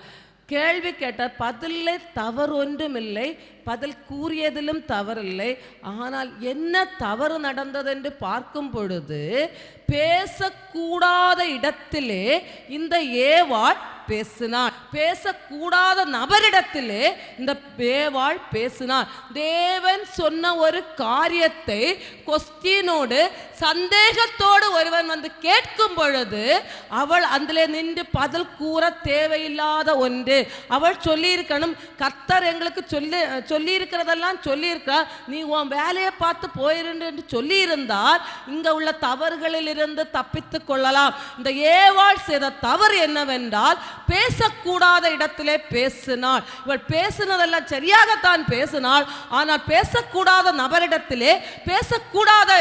கேள்வி கேட்ட பதிலே தவறு ஒன்றுமில்லை, பதில் கூறியதிலும் தவறில்லை. ஆனால் என்ன தவறு நடந்தது என்று பார்க்கும் பொழுது பேசக்கூடாத இடத்திலே இந்த ஏவாள் பேசினாள், பேசக்கூடாத நபரிடத்திலே இந்த ஏவாள் பேசினாள். தேவன் சொன்ன ஒரு காரியத்தை கொஸ்டினோடு சந்தேகத்தோடு ஒருவன் வந்து கேட்கும் பொழுது அவள் அதிலே நின்று பதில் கூற தேவையில்லாத ஒன்று. அவள் சொல்லியிருக்கணும், கர்த்தர் எங்களுக்கு சொல்லியிருக்கிறதெல்லாம் சொல்லியிருக்கிறார், நீ உன் வேலையை பார்த்து போயிருந்து என்று சொல்லியிருந்தால் இங்கே உள்ள தவறுகளில் இருந்து தப்பித்து கொள்ளலாம். இந்த ஏவாள் செய்த தவறு என்னவென்றால் பேசக்கூடாத இடத்திலே பேசினாள். இவள் பேசினதெல்லாம் சரியாகத்தான் பேசினாள், ஆனால் பேசக்கூடாத நபரிடத்திலே பேசக்கூடாத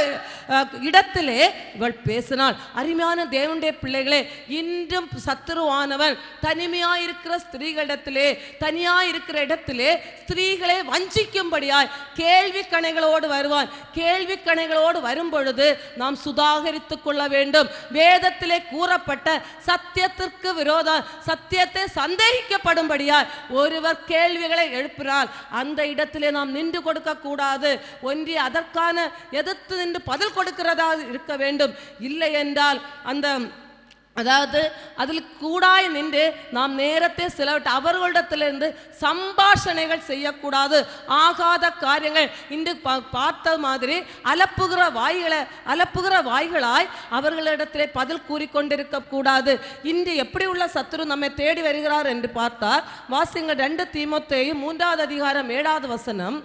இடத்திலே இவள் பேசினாள். அருமையான தேவனுடைய பிள்ளைகளே, இன்றும் சத்துருவானவன் தனிமையாயிருக்கிற ஸ்திரீகளிடத்திலே, தனியாயிருக்கிற இடத்திலே ஸ்திரீகளை வஞ்சிக்கும்படியாய் கேள்வி கணைகளோடு வருவான். கேள்வி கணைகளோடு வரும் பொழுது நாம் சுதாகரித்துக் கொள்ள வேண்டும். வேதத்திலே கூறப்பட்ட சத்தியத்திற்கு விரோதம், சத்தியத்தை சந்தேகிக்கப்படும்படியாய் ஒருவர் கேள்விகளை எழுப்பினால் அந்த இடத்திலே நாம் நின்று கொடுக்க கூடாது. ஒன்றி அதற்கான எதிர்த்து நின்று பதில் கொடுக்கிறதா இருக்க வேண்டும். இல்லை என்றால் அந்த அதாவது அதில் கூடாய் நின்று நாம் நேரத்தை செலவிட்டு அவர்களிடத்திலிருந்து சம்பாஷணைகள் செய்யக்கூடாது. ஆகாத காரியங்கள் இன்று பார்த்த மாதிரி அலப்புகிற வாய்களாய் அவர்களிடத்திலே பதில் கூறிக்கொண்டிருக்க கூடாது. இன்று எப்படி உள்ள சத்துரு நம்மை தேடி வருகிறார் என்று பார்த்தால் வாசிங்கள் 2 தீமோத்தேயு 3வது அதிகாரம் 7வது வசனம்.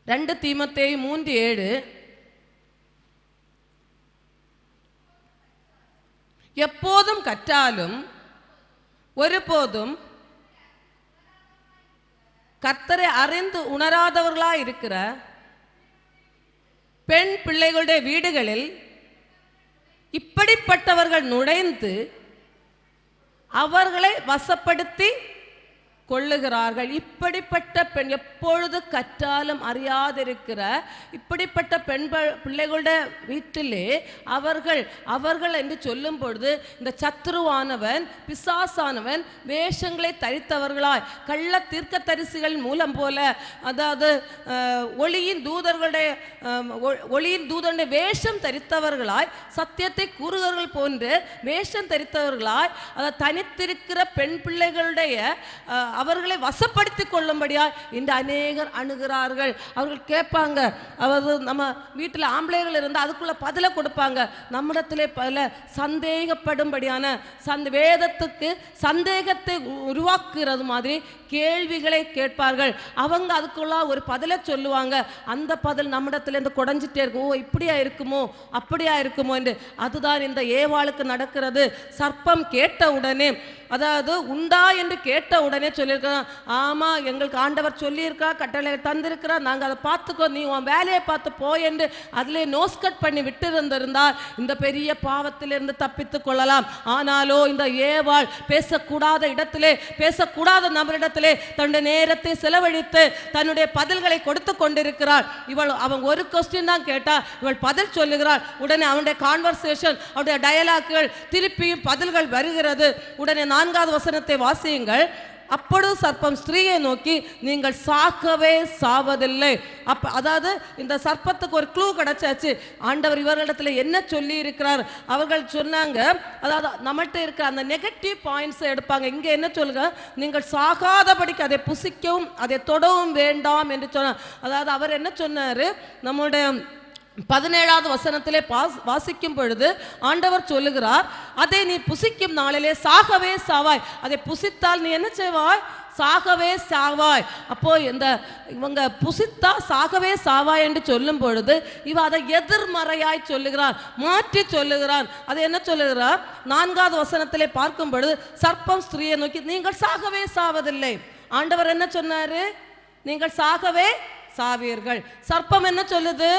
2 தீமோத்தேயு 3:7. எப்போதும் கற்றாலும் ஒருபோதும் கர்த்தரை அறிந்து உணராதவர்களாய் இருக்கிற பெண் பிள்ளைகளுடைய வீடுகளில் இப்படிப்பட்டவர்கள் நுழைந்து அவர்களை வசப்படுத்தி கொள்ளுகிறார்கள். இப்படிப்பட்ட பெண், எப்பொழுது கற்றாலும் அறியாதிருக்கிற இப்படிப்பட்ட பெண் பிள்ளைகளுடைய வீட்டிலே அவர்கள் என்று சொல்லும் பொழுது இந்த சத்துருவானவன் பிசாசானவன் வேஷங்களை தரித்தவர்களாய் கள்ள தீர்க்கதரிசிகள் மூலம் போல, அதாவது ஒளியின் தூதனுடைய வேஷம் தரித்தவர்களாய் சத்தியத்தை கூறுகிறவர்கள் போன்று வேஷம் தரித்தவர்களாய் அதை தனித்திருக்கிற பெண் பிள்ளைகளுடைய அவர்களை வசப்படுத்திக் கொள்ளும்படியா இந்த அநேகர் அணுகிறார்கள். அவர்கள் கேட்பாங்க, அதாவது நம்ம வீட்டில் ஆம்பளைகள் இருந்தால் அதுக்குள்ள பதிலை கொடுப்பாங்க. நம்மிடத்திலே பல சந்தேகப்படும்படியான வேதத்துக்கு சந்தேகத்தை உருவாக்குறது மாதிரி கேள்விகளை கேட்பார்கள். அவங்க அதுக்குள்ள ஒரு பதிலை சொல்லுவாங்க. அந்த பதில் நம்மிடத்திலேருந்து குறைஞ்சிட்டே இருக்கும். ஓ, இப்படியா இருக்குமோ அப்படியா இருக்குமோ என்று. அதுதான் இந்த ஏவாளுக்கு நடக்கிறது. சர்ப்பம் கேட்ட உடனே, அதாவது உண்டா என்று கேட்ட உடனே சொல்லியிருக்கிறான், ஆமாம் எங்களுக்கு ஆண்டவர் சொல்லியிருக்கா, கட்டளை தந்திருக்கிறார், நாங்கள் அதை பார்த்துக்கோ, நீ உன் வேலையை பார்த்து போய் என்று அதிலே நோஸ்கட் பண்ணி விட்டு இருந்திருந்தால் இந்த பெரிய பாவத்திலிருந்து தப்பித்து கொள்ளலாம். ஆனாலோ இந்த ஏவாள் பேசக்கூடாத இடத்திலே, பேசக்கூடாத நபரிடத்திலே தன்னுடைய நேரத்தை செலவழித்து தன்னுடைய பதில்களை கொடுத்து கொண்டிருக்கிறாள். அவன் ஒரு கொஸ்டின் தான் கேட்டா, இவள் பதில் சொல்லுகிறாள். உடனே அவனுடைய கான்வர்சேஷன், அவனுடைய டயலாக்குகள் திருப்பியும் பதில்கள் வருகிறது. உடனே 4வது வசனத்தை வாசியுங்கள். அப்பொழுது சர்ப்பம் ஸ்திரீயை நோக்கி, நீங்கள் சாகவே சாவதில்லை. அதாவது இந்த சர்ப்பத்துக்கு ஒரு க்ளூ கிடைச்சாச்சு. ஆண்டவர் இவர்களிடத்துல என்ன சொல்லி இருக்கிறார். அவர்கள் சொன்னாங்க, அதாவது நம்மகிட்ட இருக்கிற அந்த நெகட்டிவ் பாயிண்ட்ஸ் எடுப்பாங்க. இங்க என்ன சொல்லுங்க, நீங்கள் சாகாதபடிக்கு அதை புசிக்கவும் அதை தொடவும் வேண்டாம் என்று சொன்னார். அதாவது அவர் என்ன சொன்னாரு, நம்முடைய 17வது வசனத்திலே வாசிக்கும் பொழுது ஆண்டவர் சொல்லுகிறார், அதை நீ புசிக்கும் நாளிலே சாகவே சாவாய். அதை புசித்தால் நீ என்ன செய்வாய், சாகவே சாவாய். அப்போ இவங்க புசித்தா சாகவே சாவாய் என்று சொல்லும் பொழுது இவ அதை எதிர்மறையாய் சொல்லுகிறான், மாற்றி சொல்லுகிறான். அது என்ன சொல்லுகிறார், 4வது வசனத்திலே பார்க்கும் பொழுது சர்ப்பம் ஸ்திரீயை நோக்கி, நீங்கள் சாகவே சாவதில்லை. ஆண்டவர் என்ன சொன்னாரு, நீங்கள் சாகவே சாவீர்கள். சர்ப்பம் என்ன சொல்லுது,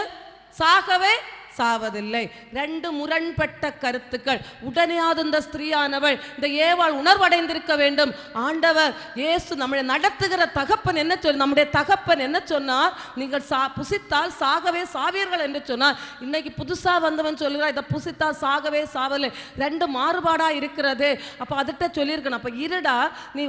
சாகவே சாவதில்லை. ரெண்டு முரண்பட்ட கருத்துக்கள். உடனேயாவது இந்த ஸ்திரீயானவள், இந்த ஏவாள் உணர்வடைந்திருக்க வேண்டும். ஆண்டவர் இயேசு நம்மளை நடத்துகிற தகப்பன் என்ன சொன்ன, நம்முடைய தகப்பன் என்ன சொன்னார், நீங்கள் புசித்தால் சாகவே சாவீர்கள் என்று சொன்னார். இன்னைக்கு புதுசா வந்தவன் சொல்லுகிறார், இதை புசித்தால் சாகவே சாவதில்லை. ரெண்டு மாறுபாடா இருக்கிறது. அப்ப அதுகிட்ட சொல்லியிருக்கணும், அப்ப இருடா நீ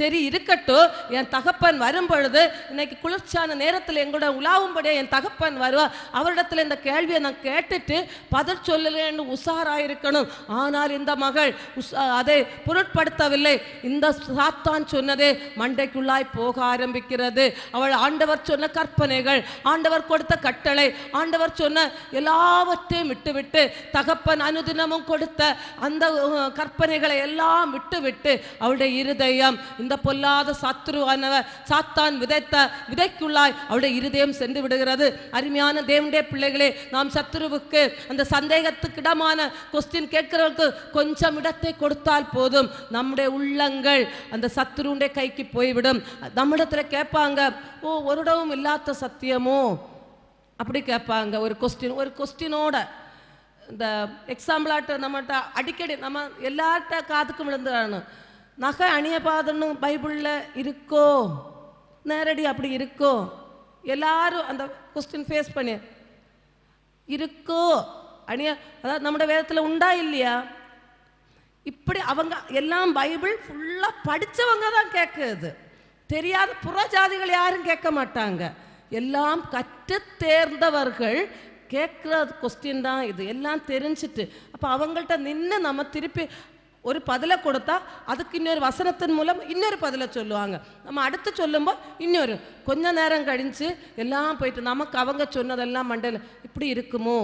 சரி இருக்கட்டும், என் தகப்பன் வரும் பொழுது இன்னைக்கு குளிர்ச்சியான நேரத்தில் எங்களோட உலாவும்படியா என் தகப்பன் வருவார், அவரிடத்துல இந்த கேள்வியை நான் கேட்டுட்டு பதில் சொல்லலன்னு உஷாராயிருக்கணும். ஆனால் இந்த மகள் அதை பொருட்படுத்தவில்லை. இந்த சாத்தான் சொன்னதே மண்டைக்குள்ளாய் போக ஆரம்பிக்கிறது. அவள் ஆண்டவர் சொன்ன கற்பனைகள், ஆண்டவர் கொடுத்த கட்டளை, ஆண்டவர் சொன்ன எல்லாவற்றையும் விட்டுவிட்டு, தகப்பன் அனுதினமும் கொடுத்த அந்த கற்பனைகளை எல்லாம் விட்டுவிட்டு அவளுடைய இருதயம் இந்த பொல்லாத சத்துருவானவர் சாத்தான் விதைத்த விதைக்குள்ளாய் அவளுடைய இருதயம் சென்று விடுகிறது. அருமையான தேவனுடைய பிள்ளைகளே, நாம் சத்துருவுக்கு அந்த சந்தேகத்துக்கு இடமான கொஸ்டின் கேட்கிறவருக்கு கொஞ்சம் இடத்தை கொடுத்தால் போதும், நம்முடைய உள்ளங்கள் அந்த சத்துருடைய கைக்கு போய்விடும். நம்மிடத்துல கேட்பாங்க, ஓ ஒரு இடமும் இல்லாத சத்தியமோ அப்படி கேட்பாங்க. ஒரு கொஸ்டினோட இந்த எக்ஸாம்பிளாட்ட நம்மகிட்ட அடிக்கடி நம்ம எல்லார்ட்ட காதுக்கும் விழுந்துறானு, நகை அணியபாதன்னு பைபிளில் இருக்கோ, நேரடி அப்படி இருக்கோ, எல்லாரும் அந்த கொஸ்டின் ஃபேஸ் பண்ணி இருக்கோ அணிய, அதாவது நம்முடைய வேதத்தில் உண்டா இல்லையா, இப்படி அவங்க எல்லாம் பைபிள் ஃபுல்லாக படித்தவங்க தான் கேட்குறது. தெரியாத புறஜாதிகள் யாரும் கேட்க மாட்டாங்க. எல்லாம் கற்று தேர்ந்தவர்கள் கேட்குற கொஸ்டின் தான் இது. எல்லாம் தெரிஞ்சிட்டு அப்போ அவங்கள்ட்ட நின்று நம்ம திருப்பி ஒரு பதிலை கொடுத்தா அதுக்கு இன்னொரு வசனத்தின் மூலம் இன்னொரு பதிலை சொல்லுவாங்க. நம்ம அடுத்து சொல்லும்போது இன்னொரு கொஞ்ச நேரம் கழிஞ்சு எல்லாம் போயிட்டு நமக்கு அவங்க சொன்னதெல்லாம் மண்டையில் இப்படி இருக்குமோ,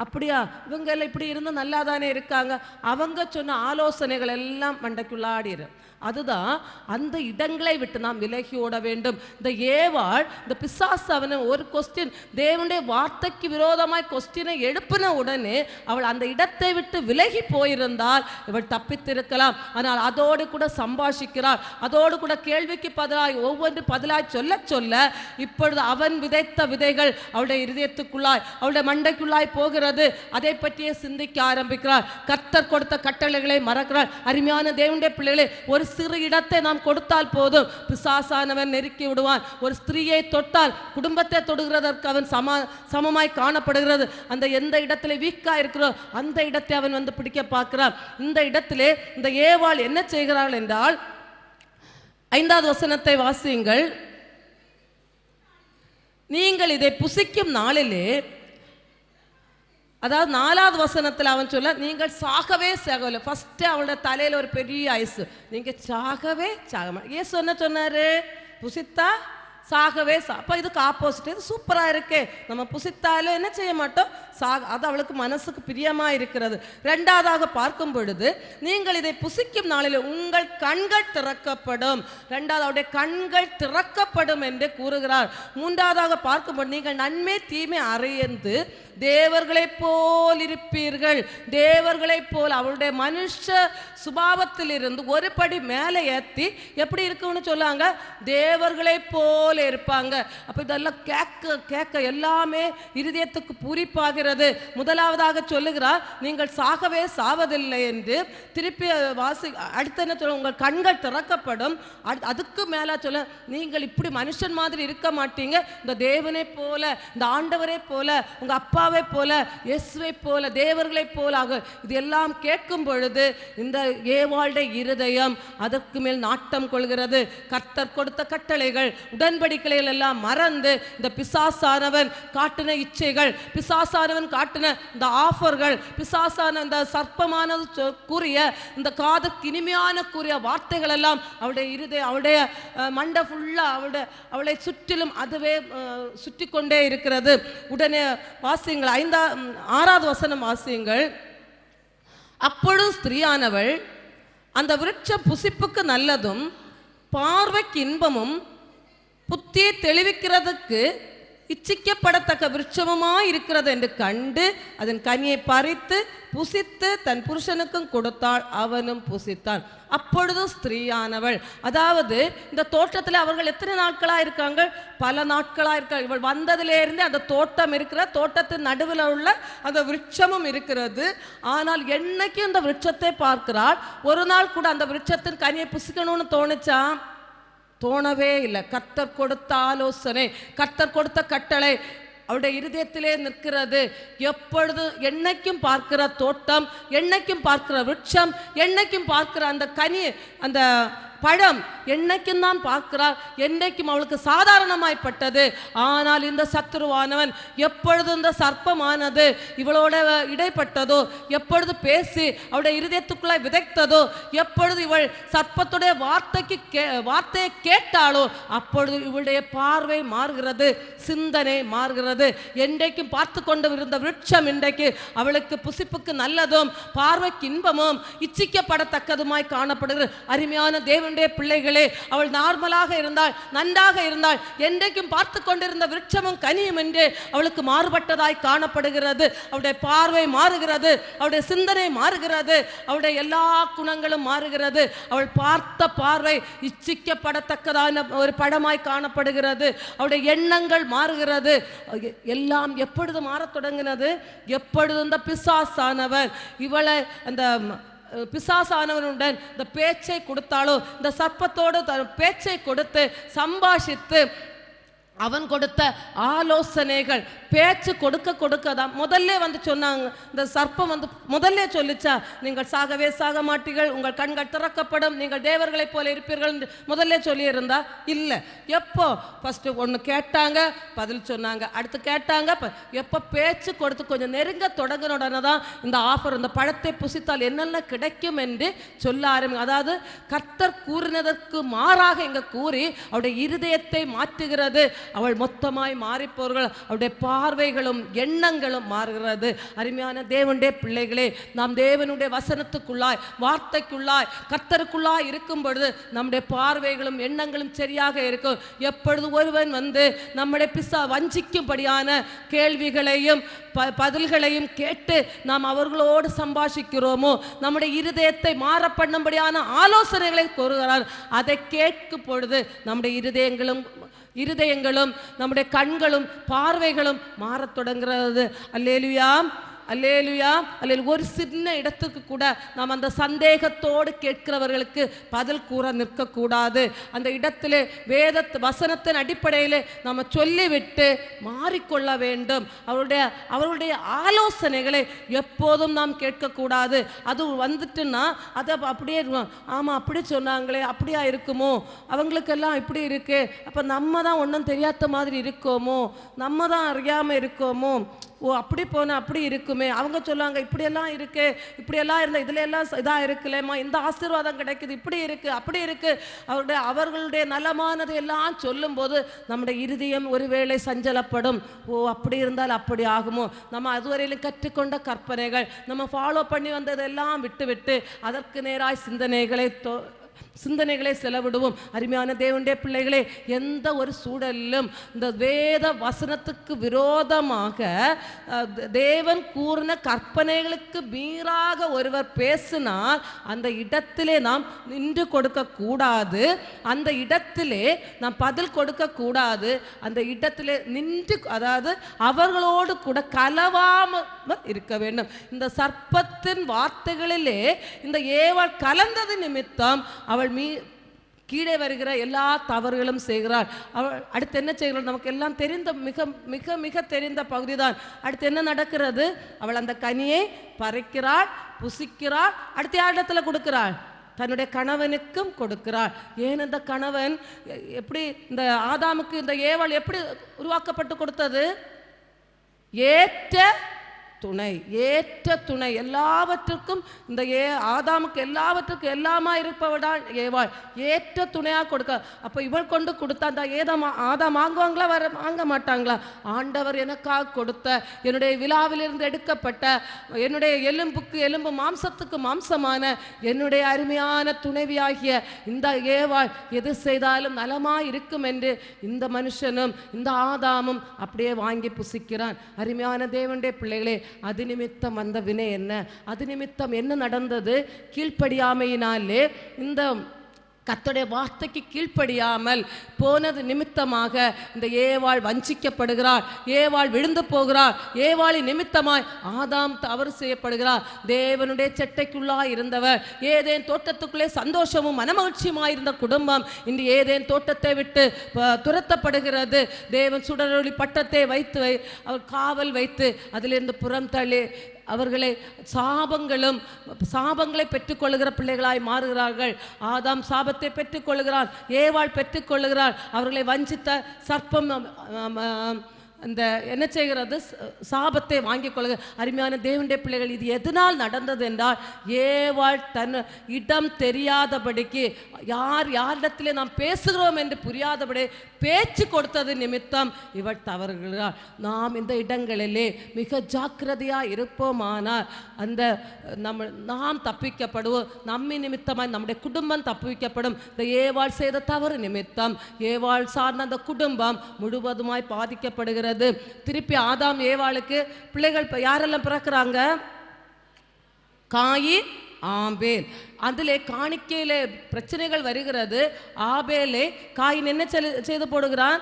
அப்படியா இவங்க எல்லாம் இப்படி இருந்தால் நல்லா தானே இருக்காங்க, அவங்க சொன்ன ஆலோசனைகள் எல்லாம் மண்டைக்குள்ளாடிடும். அதுதான் அந்த இடங்களை விட்டு நாம் விலகி ஓட வேண்டும். இந்த ஏவாள், இந்த பிசாசு அவனை ஒரு கொஸ்டின், தேவனுடைய வார்த்தைக்கு விரோதமாய் கொஸ்டினை எழுப்பின உடனே அவள் அந்த இடத்தை விட்டு விலகி போயிருந்தால் இவள் தப்பித்திருக்கலாம். ஆனால் அதோடு கூட சம்பாஷிக்கிறாள், அதோடு கூட கேள்விக்கு பதிலாய் ஒவ்வொன்று பதிலாய் சொல்ல சொல்ல இப்பொழுது அவன் விதைத்த விதைகள் அவளுடைய இதயத்துக்குள்ளாய் அவளுடைய மண்டைக்குள்ளாய் போகிறது. அதை பற்றியே சிந்திக்க ஆரம்பிக்கிறாள். கர்த்தர் கொடுத்த கட்டளைகளை மறக்கிறாள். அருமையான தேவனுடைய பிள்ளைகளே, ஒரு சிறு இடத்தை நாம் கொடுத்தால் போதும், பிசாசானவன் நெருக்கி விடுவான். ஒரு ஸ்திரீயை தொட்டால் குடும்பத்தை தொடுகிறதற்கு அவன் சமமாய் காணப்படுகிறது. அந்த எந்த இடத்துல வீக்கா இருக்கிறோ அந்த இடத்தை அவன் வந்து பிடிக்க பார்க்கிறான். இந்த இடத்திலே இந்த ஏவாள் என்ன செய்கிறாள் என்றால், 5வது வசனத்தை வாசியுங்கள். நீங்கள் இதை புசிக்கும் நாளிலே, அதாவது 4வது வசனத்தில் அவன் சொல்ல, நீங்கள் சாகவே சாகல. ஃபர்ஸ்ட் அவளோட தலையில ஒரு பெரிய ஐஸ், நீங்க சாகவே சாக. ஏசு என்ன சொன்னாரு, புசித்தா சாகவே அப்போ இதுக்கு ஆப்போசிட். இது சூப்பராக இருக்கே, நம்ம புசித்தாலும் என்ன செய்ய மாட்டோம், அது அவளுக்கு மனசுக்கு பிரியமாக இருக்கிறது. 2வதாக பார்க்கும் பொழுது, நீங்கள் இதை புசிக்கும் நாளில் உங்கள் கண்கள் திறக்கப்படும். 2வது அவருடைய கண்கள் திறக்கப்படும் என்று கூறுகிறார். 3வதாக பார்க்கும்போது, நீங்கள் நன்மை தீமை அறிந்து தேவர்களைப் போல் இருப்பீர்கள். தேவர்களைப் போல் அவளுடைய மனுஷ சுபாவத்தில் இருந்து ஒரு படி மேலே ஏற்றி எப்படி இருக்குன்னு சொல்லுவாங்க, தேவர்களைப் போல இருப்பாங்க. அப்போ இதெல்லாம் கேட்க கேட்க எல்லாமே இருதயத்துக்கு பூரிப்பாகிறது. உண்டாக்குகிறது. முதலாவதாக சொல்லுகிறார், நீங்கள் சாகவே சாவதில்லை என்று. திருப்பி அடுத்த என்ன சொல்ல, உங்கள் கண்கள் திறக்கப்படும். அதுக்கு மேல சொல்ல, நீங்கள் இப்படி மனுஷன் மாதிரி இருக்க மாட்டீங்க, இந்த தேவனை போல, இந்த ஆண்டவரை போல, உங்க அப்பாவை போல, இயேசுவை போல, தேவர்களை போல ஆக. இது எல்லாம் கேட்கும் பொழுது இந்த ஏவாளுடைய இருதயம் அதற்கு மேல் நாட்டம் கொள்கிறது. கர்த்தர் கொடுத்த கட்டளைகள், உடன்படிக்கைகள் எல்லாம் மறந்து இந்த பிசாசானவன் காட்டின இச்சைகள், பிசாசானவன் காட்டின இந்த ஆஃபர்கள், பிசாசான இந்த சர்ப்பமானது கூறிய இந்த காதுக்கு இனிமையான கூறிய வார்த்தைகள் எல்லாம் அவளுடைய இருதயம், அவளுடைய மண்டை ஃபுல்லா அவளை சுற்றிலும் அதுவே சுற்றி கொண்டே இருக்கிறது. உடனே வாசியுங்கள், 6வது வசனம் வாசியுங்கள். அப்பொழுது ஸ்திரீயானவள் அந்த விருட்சம் புசிப்புக்கு நல்லதும் பார்வைக்கு இன்பமும் புத்தியை தெளிவிக்கிறதுக்கு இச்சிக்கப்படத்தக்க விருட்சமுமாய் இருக்கிறது என்று கண்டு அதன் கனியை பறித்து புசித்து தன் புருஷனுக்கும் கொடுத்தாள், அவனும் புசித்தான். அப்பொழுது ஸ்திரீயானவள், அதாவது இந்த தோட்டத்தில் அவர்கள் எத்தனை நாட்களாக இருக்காங்க? பல நாட்களாக இருக்காங்க. இவள் வந்ததிலிருந்து அந்த தோட்டம் இருக்கிற, தோட்டத்தின் நடுவில் உள்ள அந்த விருட்சமும் இருக்கிறது. ஆனால் என்னைக்கு அந்த விருட்சத்தை பார்க்கிறாள், ஒரு நாள் கூட அந்த விருட்சத்தின் கனியை புசிக்கணும்னு தோணுச்சா? தோணவே இல்லை. கர்த்தர் கொடுத்த ஆலோசனை, கர்த்தர் கொடுத்த கட்டளை அவருடைய இருதயத்திலே நிற்கிறது. எப்பொழுது என்னைக்கும் பார்க்கிற தோட்டம், என்னைக்கும் பார்க்கிற விருட்சம், என்னைக்கும் பார்க்கிற அந்த கனி, அந்த பழம் என்னைக்கும் தான் பார்க்கிறார். என்னைக்கும் அவளுக்கு சாதாரணமாய்ப்பட்டது. ஆனால் இந்த சத்துருவானவன் எப்பொழுது இந்த சர்ப்பமானது இவளோட இடைப்பட்டதோ, எப்பொழுது பேசி அவளுடைய இருதயத்துக்குள்ளே விதைத்ததோ, எப்பொழுது இவள் சர்ப்பத்துடைய வார்த்தையை கேட்டாளோ, அப்பொழுது இவளுடைய பார்வை மாறுகிறது, சிந்தனை மாறுகிறது. என்றைக்கும் பார்த்து கொண்டு இருந்த விருட்சம் இன்றைக்கு அவளுக்கு புசிப்புக்கு நல்லதும் பார்வைக்கு இன்பமும் இச்சிக்கப்படத்தக்கதுமாய் காணப்படுகிறது. அருமையான தேவனுடைய பிள்ளைகளே, அவள் நார்மலாக இருந்தாள், நன்றாக இருந்தாள். என்றைக்கும் பார்த்து கொண்டிருந்த விருட்சமும் கனியும் என்று அவளுக்கு மாறுபட்டதாய் காணப்படுகிறது. அவளுடைய பார்வை மாறுகிறது, அவளுடைய சிந்தனை மாறுகிறது, அவளுடைய எல்லா குணங்களும் மாறுகிறது. அவள் பார்த்த பார்வை இச்சிக்கப்படத்தக்கதான ஒரு படமாய் காணப்படுகிறது. அவளுடைய எண்ணங்கள் மாறுகிறது. எல்லாம் எப்பொழுது மாறத் தொடங்கினது? எப்பொழுது இந்த பிசாசானவன் இவளை அந்த பிசாசானவனுடன் இந்த பேச்சை கொடுத்தாளோ, இந்த சர்ப்பத்தோடு பேச்சை கொடுத்து சம்பாஷித்து அவன் கொடுத்த ஆலோசனைகள், பேச்சு கொடுக்க தான் முதல்ல வந்து சொன்னாங்க. இந்த சர்ப்பம் வந்து முதல்ல சொல்லிச்சா, நீங்கள் சாகவே சாக மாட்டீர்கள், உங்கள் கண்கள் திறக்கப்படும், நீங்கள் தேவர்களைப் போல இருப்பீர்கள் முதல்ல சொல்லியிருந்தா? இல்லை. எப்போ ஃபஸ்ட்டு ஒன்று கேட்டாங்க, பதில் சொன்னாங்க, அடுத்து கேட்டாங்க. எப்போ பேச்சு கொடுத்து கொஞ்சம் நெருங்க தொடங்கின உடனே தான் இந்த ஆஃபர், இந்த பழத்தை புசித்தால் என்னென்ன கிடைக்கும் என்று சொல்ல ஆரம்பி. அதாவது கர்த்தர் கூறினதற்கு மாறாக இங்கே கூறி அவருடைய இருதயத்தை மாற்றுகிறது. அவள் மொத்தமாய் மாறிப்போர்கள். அவருடைய பார்வைகளும் எண்ணங்களும் மாறுகிறது. அருமையான தேவனுடைய பிள்ளைகளே, நாம் தேவனுடைய வசனத்துக்குள்ளாய், வார்த்தைக்குள்ளாய், கர்த்தருக்குள்ளாய் இருக்கும் பொழுது நம்முடைய பார்வைகளும் எண்ணங்களும் சரியாக இருக்கும். எப்பொழுது ஒருவன் வந்து நம்முடைய வஞ்சிக்கும்படியான கேள்விகளையும் பதில்களையும் கேட்டு நாம் அவர்களோடு சம்பாஷிக்கிறோமோ, நம்முடைய இருதயத்தை மாற பண்ணும்படியான ஆலோசனைகளை கூறுகிறார். அதை கேட்கும் பொழுது நம்முடைய இருதயங்களும் நம்முடைய கண்களும் பார்வைகளும் மாறத் தொடங்குகிறது. அல்லேலுயா, அல்லேலுயா, அல்லேலுயா. ஒரு சின்ன இடத்துக்கு கூட நாம் அந்த சந்தேகத்தோடு கேட்கிறவர்களுக்கு பதில் கூற நிற்கக்கூடாது. அந்த இடத்திலே வசனத்தின் அடிப்படையில் நாம் சொல்லிவிட்டு மாறிக்கொள்ள வேண்டும். அவருடைய ஆலோசனைகளை எப்போதும் நாம் கேட்கக்கூடாது. அது வந்துட்டுன்னா அதை அப்படியே, ஆமாம் அப்படி சொன்னாங்களே, அப்படியா இருக்குமோ, அவங்களுக்கெல்லாம் இப்படி இருக்கு, அப்போ நம்ம தான் ஒன்றும் தெரியாத மாதிரி இருக்கோமோ, நம்ம தான் அறியாமல் இருக்கோமோ, ஓ அப்படி போனால் அப்படி இருக்குமே, அவங்க சொல்லுவாங்க இப்படியெல்லாம் இருக்கு, இப்படியெல்லாம் இருந்தால் இதில் எல்லாம் இதாக இருக்குல்லேம்மா, இந்த ஆசீர்வாதம் கிடைக்குது, இப்படி இருக்குது அப்படி இருக்குது, அவர்களுடைய நலமானது எல்லாம் சொல்லும்போது நம்முடைய இருதயம் ஒருவேளை சஞ்சலப்படும். ஓ அப்படி இருந்தால் அப்படி ஆகுமோ, நம்ம அதுவரையிலும் கற்றுக்கொண்ட கற்பனைகள், நம்ம ஃபாலோ பண்ணி வந்ததெல்லாம் விட்டு அதற்கு நேராய் சிந்தனைகளை சிந்தனைகளை செலவிடுவோம். அருமையான தேவனுடைய பிள்ளைகளே, எந்த ஒரு சூழலிலும் இந்த வேத வசனத்துக்கு விரோதமாக தேவன் கூறின கற்பனைகளுக்கு மீறாக ஒருவர் பேசினால் அந்த இடத்திலே நாம் நின்று கொடுக்க கூடாது, அந்த இடத்திலே நாம் பதில் கொடுக்க கூடாது, அந்த இடத்திலே நின்று, அதாவது அவர்களோடு கூட கலவாமல் இருக்க வேண்டும். இந்த சர்ப்பத்தின் வார்த்தைகளிலே இந்த ஏவாள் கலந்தது நிமித்தம் அவள் கீழே வருகிற எல்லா தவறுகளும் செய்கிறாள். அவள் அடுத்து என்ன செய்கிறாள்? நமக்கு எல்லாம் தெரிந்த மிக மிக மிக தெரிந்த பகுதி தான். அடுத்து என்ன நடக்கிறது? அவள் அந்த கனியை பறிக்கிறாள், புசிக்கிறாள். அடுத்த இடத்துல கொடுக்கிறாள், தன்னுடைய கணவனுக்கும் கொடுக்கிறாள். ஏன் இந்த கணவன் எப்படி, இந்த ஆதாமுக்கு இந்த ஏவாள் எப்படி உருவாக்கப்பட்டு கொடுத்தது? ஏற்ற துணை, ஏற்ற துணை. எல்லாவற்றுக்கும் இந்த ஆதாமுக்கு எல்லாவற்றுக்கும் எல்லாமா இருப்பவள் ஏவாள், ஏற்ற துணையாக கொடுக்க. அப்போ இவள் கொண்டு கொடுத்தா அந்த ஆதாம் வாங்குவாங்களா? வாங்க மாட்டாங்களா? ஆண்டவர் எனக்காக கொடுத்த, என்னுடைய விழாவிலிருந்து எடுக்கப்பட்ட, என்னுடைய எலும்புக்கு எலும்பு மாம்சத்துக்கு மாம்சமான என்னுடைய அருமையான துணைவியாகிய இந்த ஏவாள் எது செய்தாலும் நலமாய் இருக்கும் என்று இந்த மனுஷனும் இந்த ஆதாமும் அப்படியே வாங்கி புசிக்கிறான். அருமையான தேவனுடைய பிள்ளைகளே, அது நிமித்தம் வந்த வினை என்ன? அது நிமித்தம் என்ன நடந்தது? கீழ்ப்படியாமையினாலே, இந்த கர்த்தருடைய வார்த்தைக்கு கீழ்ப்படியாமல் போனது நிமித்தமாக இந்த ஏவாள் வஞ்சிக்கப்படுகிறாள், ஏவாள் விழுந்து போகிறாள், ஏவாளின் நிமித்தமாய் ஆதாம் தவறு செய்யப்படுகிறார். தேவனுடைய செட்டைக்குள்ளாய் இருந்தவர், ஏதேன் தோட்டத்துக்குள்ளே சந்தோஷமும் மனமகிழ்ச்சியுமாயிருந்த குடும்பம் இன்று ஏதேன் தோட்டத்தை விட்டு துரத்தப்படுகிறது. தேவன் சுடரொளி பட்டத்தை வைத்து அவர் காவல் வைத்து அதிலிருந்து புறம் தள்ளி அவர்களை சாபங்களை பெற்றுக்கொள்ளுகிற பிள்ளைகளாய் மாறுகிறார்கள். ஆதாம் சாபத்தை பெற்றுக்கொள்ளுகிறான், ஏவாள் பெற்றுக்கொள்ளுகிறாள். அவர்களை வஞ்சித்த சர்ப்பம் அந்த என்ன செய்கிறது? சாபத்தை வாங்கிக் கொள்ளுங்க. அருமையான தேவனுடைய பிள்ளைகள், இது எதனால் நடந்தது என்றால், ஏவாள் தன் இடம் தெரியாதபடிக்கு, யாரிடத்திலே நாம் பேசுகிறோம் என்று புரியாதபடி பேச்சு கொடுத்தது நிமித்தம் இவள் தவறுகிறாள். நாம் இந்த இடங்களிலே மிக ஜாக்கிரதையாக இருப்போமானால் அந்த நாம் தப்பிக்கப்படுவோம். நம்மை நிமித்தமாக நம்முடைய குடும்பம் தப்பிக்கப்படும். இந்த ஏவாள் செய்த தவறு நிமித்தம் ஏவாள் சார்ந்த அந்த குடும்பம் முழுவதுமாய் பாதிக்கப்படுகிறது. திருப்பி ஆதாம் ஏவாளுக்கு பிள்ளைகள் யாரெல்லாம் பிறக்கிறாங்க? காயின், ஆபேல். அதிலே காணிக்கையிலே பிரச்சனைகள் வருகிறது. ஆபேலே காயின் என்ன செய்து போடுகிறான்?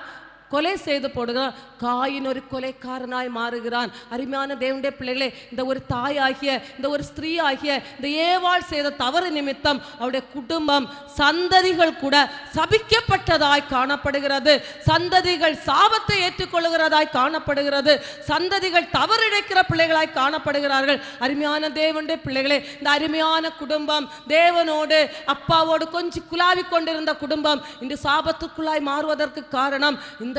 கொலை செய்து போடுகிறான். காயின் ஒரு கொலைக்காரனாய் மாறுகிறான். அருமையான தேவனுடைய பிள்ளைகளே, இந்த ஒரு தாயாகிய, இந்த ஒரு ஸ்திரீ ஆகிய இந்த ஏவாள் செய்த தவறு நிமித்தம் அவருடைய குடும்பம், சந்ததிகள் கூட சபிக்கப்பட்டதாய் காணப்படுகிறது. சந்ததிகள் சாபத்தை ஏற்றுக்கொள்ளுகிறதாய் காணப்படுகிறது. சந்ததிகள் தவறிழைக்கிற பிள்ளைகளாய் காணப்படுகிறார்கள். அருமையான தேவனுடைய பிள்ளைகளே, இந்த அருமையான குடும்பம், தேவனோடு அப்பாவோடு கொஞ்சம் குலாவி கொண்டிருந்த குடும்பம் இன்று சாபத்துக்குள்ளாய் மாறுவதற்கு காரணம் இந்த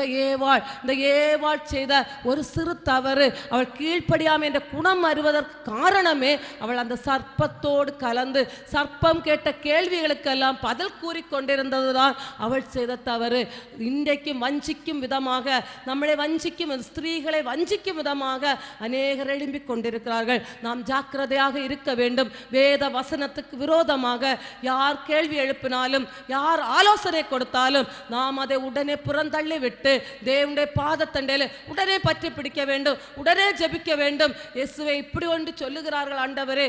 ஏவாள் செய்த ஒரு சிறு தவறு. அவள் கீழ்ப்படியாமை என்ற குணம் அறிவதற்கு காரணமே அவள் அந்த சர்ப்பத்தோடு கலந்து சர்ப்பம் கேட்ட கேள்விகளுக்கெல்லாம் பதில் கூறிக்கொண்டிருந்ததுதான் அவள் செய்த தவறு. இன்றைக்கும் வஞ்சிக்கும் விதமாக, நம்மளை வஞ்சிக்கும் ஸ்திரீகளை வஞ்சிக்கும் விதமாக அநேகர் எழும்பிக் கொண்டிருக்கிறார்கள். நாம் ஜாக்கிரதையாக இருக்க வேண்டும். வேத வசனத்துக்கு விரோதமாக யார் கேள்வி எழுப்பினாலும், யார் ஆலோசனை கொடுத்தாலும் நாம் அதை உடனே புறந்தள்ளி விட்டு தேவனுடைய பாதத்தண்டையில் உடனே பற்றி பிடிக்க வேண்டும், உடனே ஜெபிக்க வேண்டும். இயேசுவை இப்படி ஒன்று சொல்லுகிறார்கள், ஆண்டவரே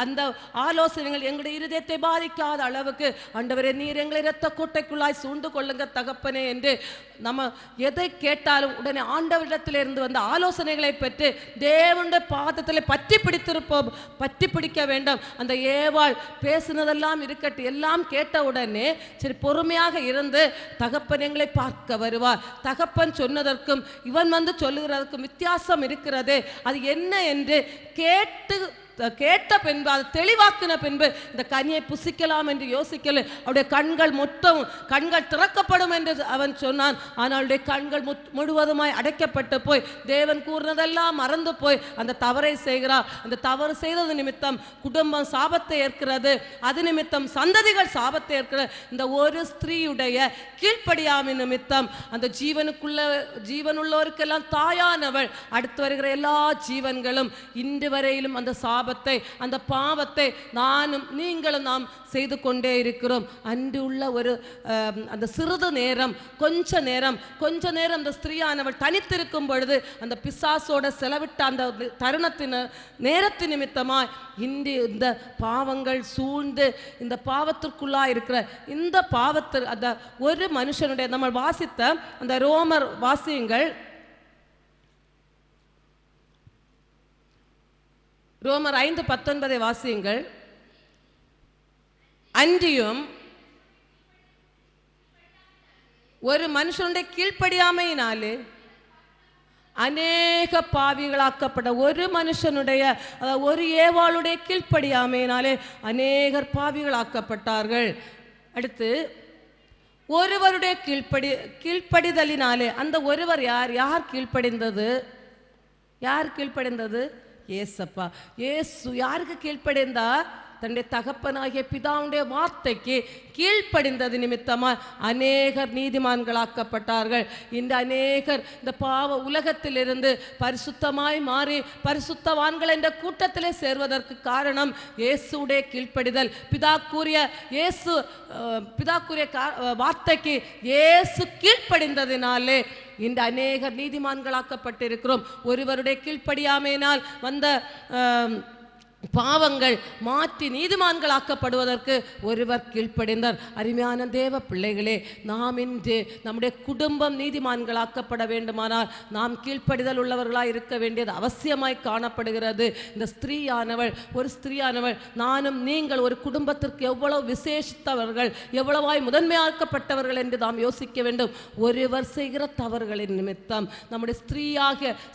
அந்த ஆலோசனைகள் எங்களுடைய இருதயத்தை பாதிக்காத அளவுக்கு ஆண்டவரே நீர் எங்களை இரத்த கோட்டைக்குள்ளாய் சூழ்ந்து கொள்ளுங்க தகப்பனே என்று நம்ம எதை கேட்டாலும் உடனே ஆண்டவரிடத்திலிருந்து வந்த ஆலோசனைகளை பெற்று தேவனுடைய பாதத்தில் பற்றி பிடித்திருப்போம், பற்றி பிடிக்க வேண்டும். அந்த ஏவாள் பேசினதெல்லாம் இருக்கட்டும், எல்லாம் கேட்ட உடனே சரி பொறுமையாக இருந்து தகப்பன் எங்களை பார்க்க வருவார். தகப்பன் சொன்னதற்கும் இவன் வந்து சொல்லுகிறதற்கும் வித்தியாசம் இருக்கிறது. அது என்ன என்று கேட்ட பின்பு, அதை தெளிவாக்கின பின்பு இந்த கனியை புசிக்கலாம் என்று யோசிக்கல. அவருடைய கண்கள் திறக்கப்படும் என்று அவன் சொன்னான். ஆனால் அவருடைய கண்கள் முழுவதுமாய் அடைக்கப்பட்டு போய் தேவன் கூறினதெல்லாம் மறந்து போய் அந்த தவறை செய்கிறார். அந்த தவறு செய்தது நிமித்தம் குடும்பம் சாபத்தை ஏற்கிறது. அது நிமித்தம் சந்ததிகள் சாபத்தை ஏற்கிறது. இந்த ஒரு ஸ்திரீயுடைய கீழ்ப்படியாமை நிமித்தம் அந்த ஜீவனுள்ளோருக்கெல்லாம் தாயானவள் அடுத்து வருகிற எல்லா ஜீவன்களும் இன்று வரையிலும் அந்த அந்த பாவத்தை நானும் நீங்களும் நாம் செய்து கொண்டே இருக்கிறோம். அன்று உள்ள ஒரு அந்த சிறிது நேரம், கொஞ்ச நேரம் அந்த ஸ்திரீயானவள் தனித்திருக்கும் பொழுது அந்த பிசாசோட செலவிட்ட அந்த நேரத்தின் நிமித்தமாய் இந்த பாவங்கள் சூழ்ந்து இந்த பாவத்திற்குள்ளா இருக்கிற இந்த பாவத்தில் அந்த ஒரு மனுஷனுடைய, நம்ம வாசித்த அந்த ரோமர் வாசியங்கள், ரோமர் 5:19 வாசியுங்கள். அன்றியும் ஒரு மனுஷனுடைய கீழ்ப்படியாமையினாலே அநேக பாவிகளாக்கப்பட்ட, ஒரு மனுஷனுடைய ஒரு ஏவாளுடைய கீழ்ப்படியாமையினாலே அநேகர் பாவிகளாக்கப்பட்டார்கள். அடுத்து ஒருவருடைய கீழ்ப்படிதலினாலே, அந்த ஒருவர் யார் கீழ்ப்படிந்தது? ஏசப்பா. ஏசு யாருக்கு கீழ்ப்படிந்தார்? தன்னுடைய தகப்பனாகிய பிதாவுடைய வார்த்தைக்கு கீழ்ப்படிந்தது நிமித்தமாக அநேகர் நீதிமான்களாக்கப்பட்டார்கள். இந்த அநேகர் இந்த பாவ உலகத்திலிருந்து பரிசுத்தமாய் மாறி பரிசுத்தவான்கள் என்ற கூட்டத்திலே சேர்வதற்கு காரணம் இயேசுடைய கீழ்ப்படிதல். பிதா கூறிய வார்த்தைக்கு இயேசு கீழ்ப்படிந்ததினாலே இந்த அநேகர் நீதிமான்களாக்கப்பட்டிருக்கிறோம். ஒருவருடைய கீழ்ப்படியாமையினால் வந்த பாவங்கள் மாற்றி நீதிமான்களாக்கப்படுவதற்கு ஒருவர் கீழ்ப்படிந்தார். அருமையான தேவ பிள்ளைகளே, நாம் இன்று நம்முடைய குடும்பம் நீதிமான்களாக்கப்பட வேண்டுமானால் நாம் கீழ்ப்படிதல் உள்ளவர்களாக இருக்க வேண்டியது அவசியமாய் காணப்படுகிறது. இந்த ஒரு ஸ்திரீயானவள் நானும் நீங்கள் ஒரு குடும்பத்திற்கு எவ்வளவு விசேஷித்தவர்கள், எவ்வளவாய் முதன்மையாக்கப்பட்டவர்கள் என்று நாம் யோசிக்க வேண்டும். ஒருவர் செய்கிற தவறுகளின் நிமித்தம், நம்முடைய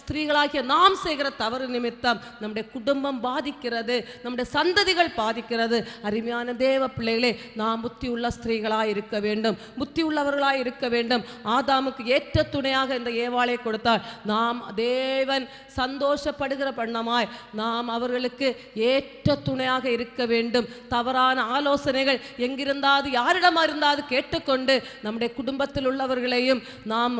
ஸ்திரீகளாகிய நாம் செய்கிற தவறு நிமித்தம் நம்முடைய குடும்பம் பாதிக்கிறது, நம்முடைய சந்ததிகள் பாதிக்கிறது. அருமையான தேவ பிள்ளைகளே, நாம் புத்தியுள்ள ஸ்திரீகளாய் இருக்க வேண்டும், புத்தியுள்ளவர்களாய் இருக்க வேண்டும். ஆதாமுக்கு ஏற்ற துணையாக இந்த ஏவாளை கொடுத்தார். நாம் தேவன் சந்தோஷப்படுகிற பண்ணமாய் நாம் அவர்களுக்கு ஏற்ற துணையாக இருக்க வேண்டும். தவறான ஆலோசனைகள் எங்கிருந்தாவது யாரிடமா இருந்தாது கேட்டுக்கொண்டு நம்முடைய குடும்பத்தில் உள்ளவர்களையும் நாம்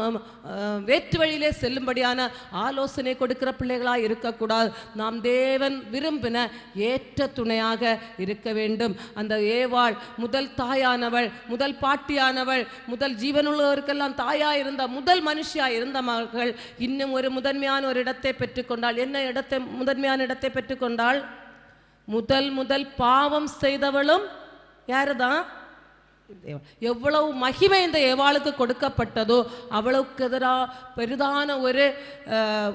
வேற்று வழியிலே செல்லும்படியான ஆலோசனை கொடுக்கிற பிள்ளைகளாய் இருக்கக்கூடாது. நாம் தேவன் விரும்பின ஏற்ற துணையாக இருக்க வேண்டும். அந்த ஏவாள் முதல் தாயானவள், முதல் பாட்டியானவள், முதல் ஜீவனுள்ளவருக்கெல்லாம் தாயாய் இருந்த முதல் மனுஷியாய் இருந்த மகள் இன்னும் ஒரு முதன்மையான ஒரு இடத்தை பெற்றுக்கொண்டாள். என்ன முதன்மையான இடத்தை பெற்றுக்கொண்டாள்? முதல் பாவம் செய்தவளும் யாருதான்? எவ்வளவு மகிமை இந்த ஏவாளுக்கு கொடுக்கப்பட்டதோ அவளுக்கு எதிராக பெரிதான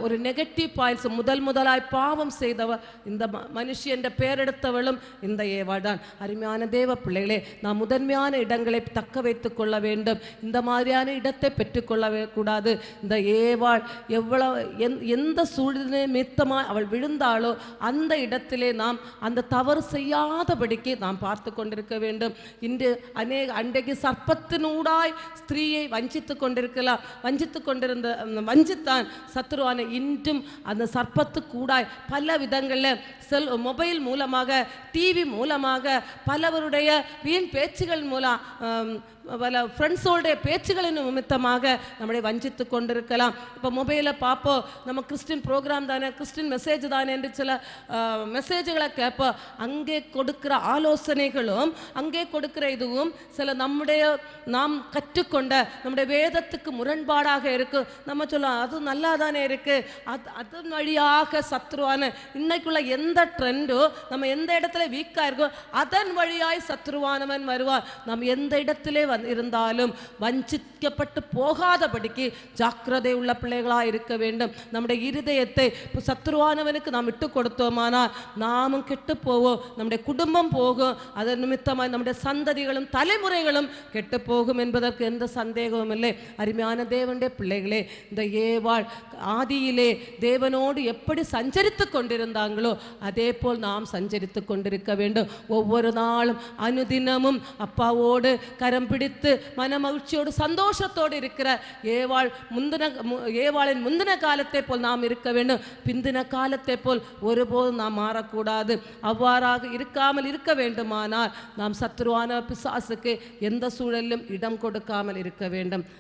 ஒரு நெகட்டிவ் பாயிண்ட்ஸ். முதலாய் பாவம் செய்தவள் இந்த மனுஷி என்ற பெயரெடுத்தவளும் இந்த ஏவாள் தான். அருமையான தேவ பிள்ளைகளே, நாம் முதன்மையான இடங்களை தக்க வைத்துக் கொள்ள வேண்டும். இந்த மாதிரியான இடத்தை பெற்றுக்கொள்ள கூடாது. இந்த ஏவாள் எந்த சூழ்நிலை நிமித்தமாக அவள் விழுந்தாளோ அந்த இடத்திலே நாம் அந்த தவறு செய்யாதபடிக்கு நாம் பார்த்து கொண்டிருக்க வேண்டும். இன்று அன்றைக்கு சர்ப்பத்தினூடாய் ஸ்திரீயை வஞ்சித்தான் சத்துருவான. இன்றும் அந்த சர்ப்பத்துக்கூடாய் பல விதங்களில் மொபைல் மூலமாக, டிவி மூலமாக, பலவருடைய வீண் பேச்சுகள் மூலம், பல ஃப்ரெண்ட்ஸோடைய பேச்சுகளின் நிமித்தமாக நம்மளை வஞ்சித்து கொண்டிருக்கலாம். இப்போ மொபைலை பார்ப்போம், நம்ம கிறிஸ்டின் ப்ரோக்ராம் தானே, கிறிஸ்டின் மெசேஜ் தானே என்று சில மெசேஜ்களை கேட்போம். அங்கே கொடுக்குற ஆலோசனைகளும் அங்கே கொடுக்குற இதுவும் சில நாம் கற்றுக்கொண்ட நம்முடைய வேதத்துக்கு முரண்பாடாக இருக்கு. நம்ம சொல்லலாம் அது நல்லா தானே இருக்கு. அதன் வழியாக சத்ருவான இன்னைக்குள்ள எந்த ட்ரெண்டோ, நம்ம எந்த இடத்துல வீக்காக இருக்கோ அதன் வழியாய் சத்ருவானவன் வருவார். நம்ம எந்த இடத்திலே இருந்தாலும் வஞ்சிக்கப்பட்டு போகாதபடிக்கு ஜாக்கிரதை உள்ள பிள்ளைகளாக இருக்க வேண்டும். நம்முடைய இருதயத்தை சத்ருவானவனுக்கு நாம் விட்டு கொடுத்தோமானால் நாமும் கெட்டு போவோம், நம்முடைய குடும்பம் போகும். அதன் நிமித்தமாக நம்முடைய சந்ததிகளும் தலைமுறைகளும் கெட்டு போகும் என்பதற்கு எந்த சந்தேகமும் இல்லை. அருமையான தேவனுடைய பிள்ளைகளே, இந்த ஏவாள் ஆதியிலே தேவனோடு எப்படி சஞ்சரித்து கொண்டிருந்தாங்களோ அதே போல் நாம் சஞ்சரித்து கொண்டிருக்க வேண்டும். ஒவ்வொரு நாளும் அனுதினமும் அப்பாவோடு கரம் பிடித்து மனமகிழ்ச்சியோடு சந்தோஷத்தோடு இருக்கிற ஏவாளின் முந்தின காலத்தை போல் நாம் இருக்க வேண்டும். பிந்தின காலத்தை போல் ஒருபோதும் நாம் மாறக்கூடாது. அவ்வாறாக இருக்காமல் இருக்க வேண்டுமானால் நாம் சத்துருவான பிசாசுக்கு எந்த சூழலிலும் இடம் கொடுக்காமல் இருக்க வேண்டும்.